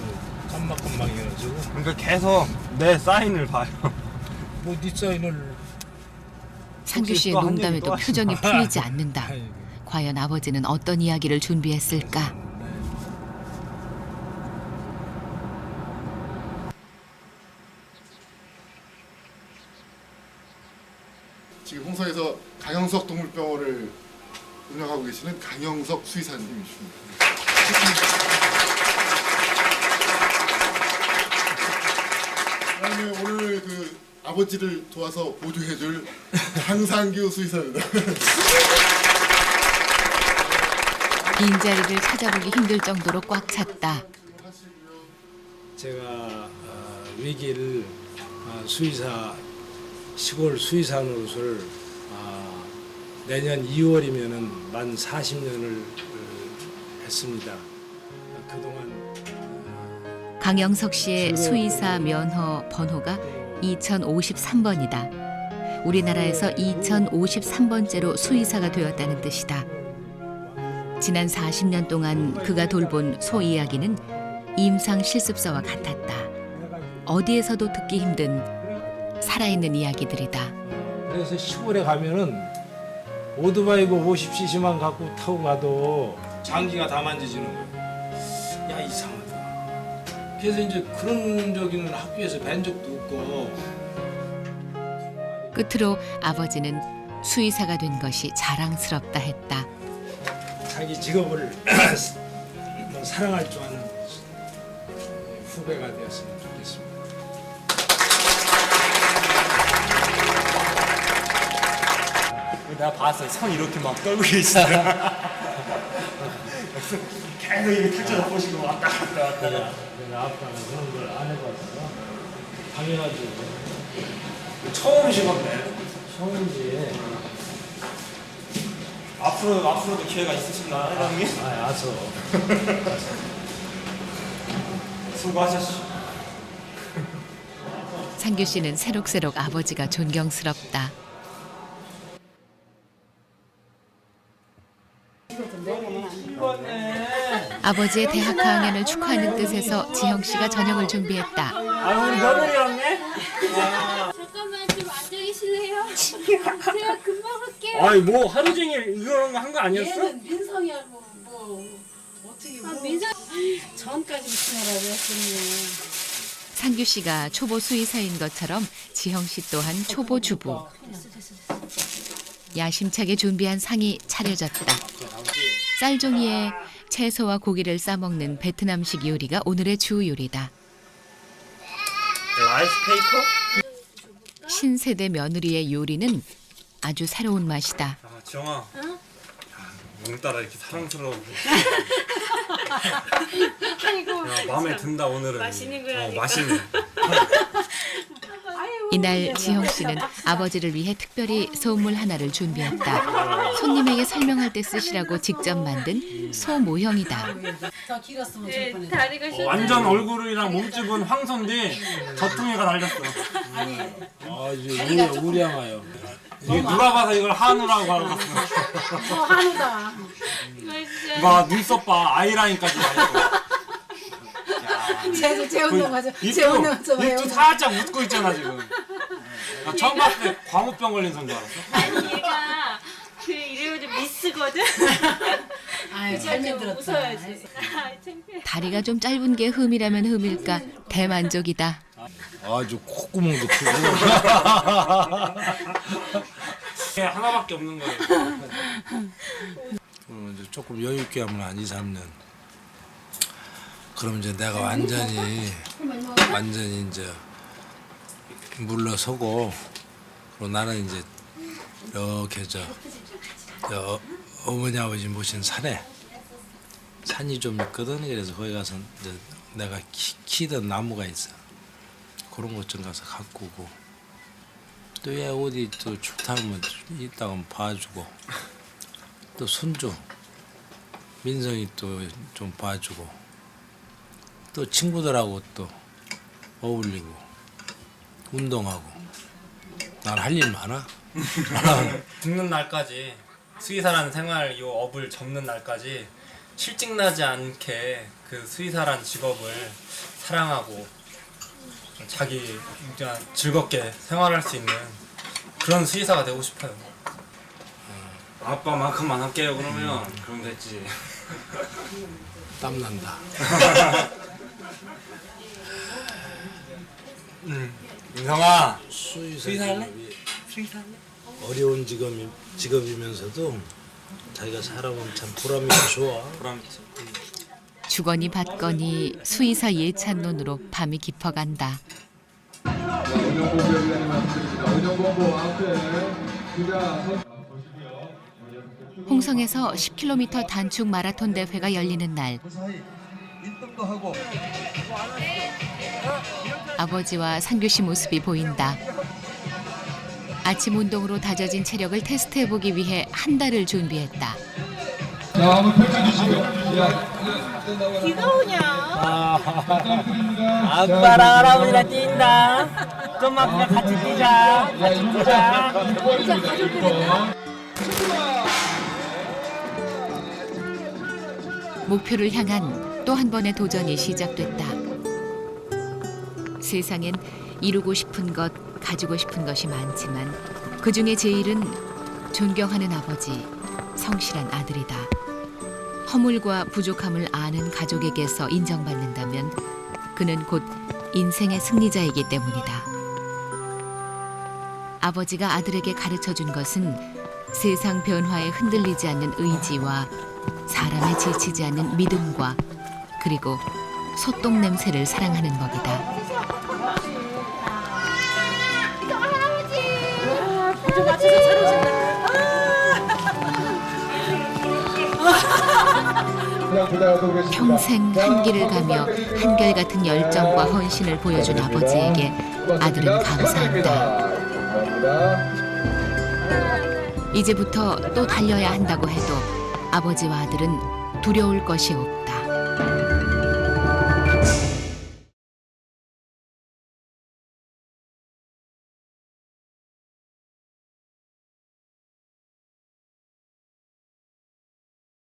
깜박깜박해가지고. 그러니까 계속 내 사인을 봐요. 뭐 네 사인을. 상규 씨의 농담에도 표정이 풀리지 않는다. 과연 아버지는 어떤 이야기를 준비했을까? 지금 홍성에서 강영석 동물병원을 운영하고 계시는 강영석 수의사님이십니다. 그다음에 오늘 그 아버지를 도와서 보조해줄 강상규 수의사입니다. 빈자리를 찾아보기 힘들 정도로 꽉 찼다. 제가 위기를 시골 수의사 노릇을 내년 2월이면은 만 40년을 했습니다. 그동안 강영석 씨의 수의사 면허 번호가 2053번이다. 우리나라에서 2053번째로 수의사가 되었다는 뜻이다. 지난 40년 동안 그가 돌본 소 이야기는 임상 실습서와 같았다. 어디에서도 듣기 힘든 살아있는 이야기들이다. 그래서 시골에 가면은 오토바이고 50cc만 갖고 타고 가도 장기가 다 만져지는 거예요. 야 이상하다. 그래서 이제 그런 저기는 학교에서 뵌 적도 없고. 끝으로 아버지는 수의사가 된 것이 자랑스럽다 했다. 자기 직업을 사랑할 줄 아는 후배가 되었으면 좋겠습니다. 내가 봤어요. 손 이렇게 막 떨고 계시더라. 계속 이렇게 탁 보시고 왔다 갔다 왔다. 내가 아빠는 그런 걸 안 해봐서 당연하지. 처음이시건데. 처음이지. 앞으로도 기회가 있으신가요, 회장님? 아서. 수고하셨습니다. 상규 씨는 새록새록 아버지가 존경스럽다. 아버지의 대학 가학년을 축하하는 뜻에서 지형 씨가 저녁을 준비했다. 아, 우리 며느리 왔네? 잠깐만 좀 앉아 계실래요? 제가 금방 올게요. 아니, 뭐 하루 종일 이런 거 한 거 아니었어? 얘는 민성이하고 뭐 어떻게 뭐 민성 전까지 있으라고 했더니 상규 씨가 초보 수의사인 것처럼 지형 씨 또한 초보 주부. 야심차게 준비한 상이 차려졌다. 쌀종이에 채소와 고기를 싸먹는 베트남식 요리가 오늘의 주 요리다. 라이스 페이퍼? 신세대 며느리의 요리는 아주 새로운 맛이다. 아, 지영아. 오늘따라 이렇게 사랑스러워. 아이고. 야, 마음에 든다 오늘은. 맛있는 거라니까. 맛있네. 이날 지형 씨는 아버지를 위해 특별히 선물 하나를 준비했다. 손님에게 설명할 때 쓰시라고 직접 만든 소 모형이다. 더 길었으면 네, 좋을 뻔했다. 다리가 완전 얼굴이랑 몸집은 황소인데 젖둥이가 달렸어. 아주 우량하여. 이게 누가 봐서 이걸 한우라고 하고 갔어. 한우다. 봐, 눈썹 봐, 아이라인까지 다 있고. 제 운동하죠. 제 운동하죠. 입도 살짝 웃고 있잖아 지금. 나 처음 봤을 때 광우병 걸린 손 줄 알았어. 아니 얘가 그 이래도 미스거든. 아유 잘 만들었다. 웃어야지. 아, 창피해. 다리가 좀 짧은 게 흠이라면 흠일까 대만족이다. 아주 콧구멍도 크고. 이게 하나밖에 없는 거예요. 이제 조금 여유 있게 하면 한 2, 3년. 그럼 이제 내가 완전히 이제 물러서고, 그리고 나는 이제 이렇게 저 어머니 아버지 모신 산이 좀 있거든. 그래서 거기 가서 이제 내가 키던 나무가 있어. 그런 것 좀 가서 가꾸고, 또 얘 어디 또 좋다면 이따가 봐주고, 또 손주 민성이 또 좀 봐주고, 또 친구들하고 또 어울리고 운동하고. 난 할 일 많아. 죽는 날까지 수의사라는 생활 이 업을 접는 날까지 실직 나지 않게 그 수의사라는 직업을 사랑하고 자기 그냥 즐겁게 생활할 수 있는 그런 수의사가 되고 싶어요. 아빠만큼만 할게요 그러면. 그럼 됐지. 땀난다. 민성아, 수의사 할래? 수의사 할래? 어려운 직업이면서도 자기가 살아보면 참 보람이 좋아. 보람 있지. 주거니 받거니 수의사 예찬론으로 밤이 깊어간다. 홍성에서 10km 단축 마라톤 대회가 열리는 날. 아버지와 상규 씨 모습이 보인다. 아침 운동으로 다져진 체력을 테스트해보기 위해 한 달을 준비했다. 자, 한번 펼쳐주시고요. 비가 오냐? 아빠랑 할아버지랑 뛴다. 좀만 그냥 같이 뛰자. 같이 뛰자. 목표를 향한 또 한 번의 도전이 시작됐다. 세상엔 이루고 싶은 것, 가지고 싶은 것이 많지만 그중에 제일은 존경하는 아버지, 성실한 아들이다. 허물과 부족함을 아는 가족에게서 인정받는다면 그는 곧 인생의 승리자이기 때문이다. 아버지가 아들에게 가르쳐준 것은 세상 변화에 흔들리지 않는 의지와 사람에 지치지 않는 믿음과 그리고 소똥 냄새를 사랑하는 법이다. 평생 한길을 가며 한결같은 열정과 헌신을 보여준 아버지에게 아들은 감사한다. 이제부터 또 달려야 한다고 해도 아버지와 아들은 두려울 것이 없다.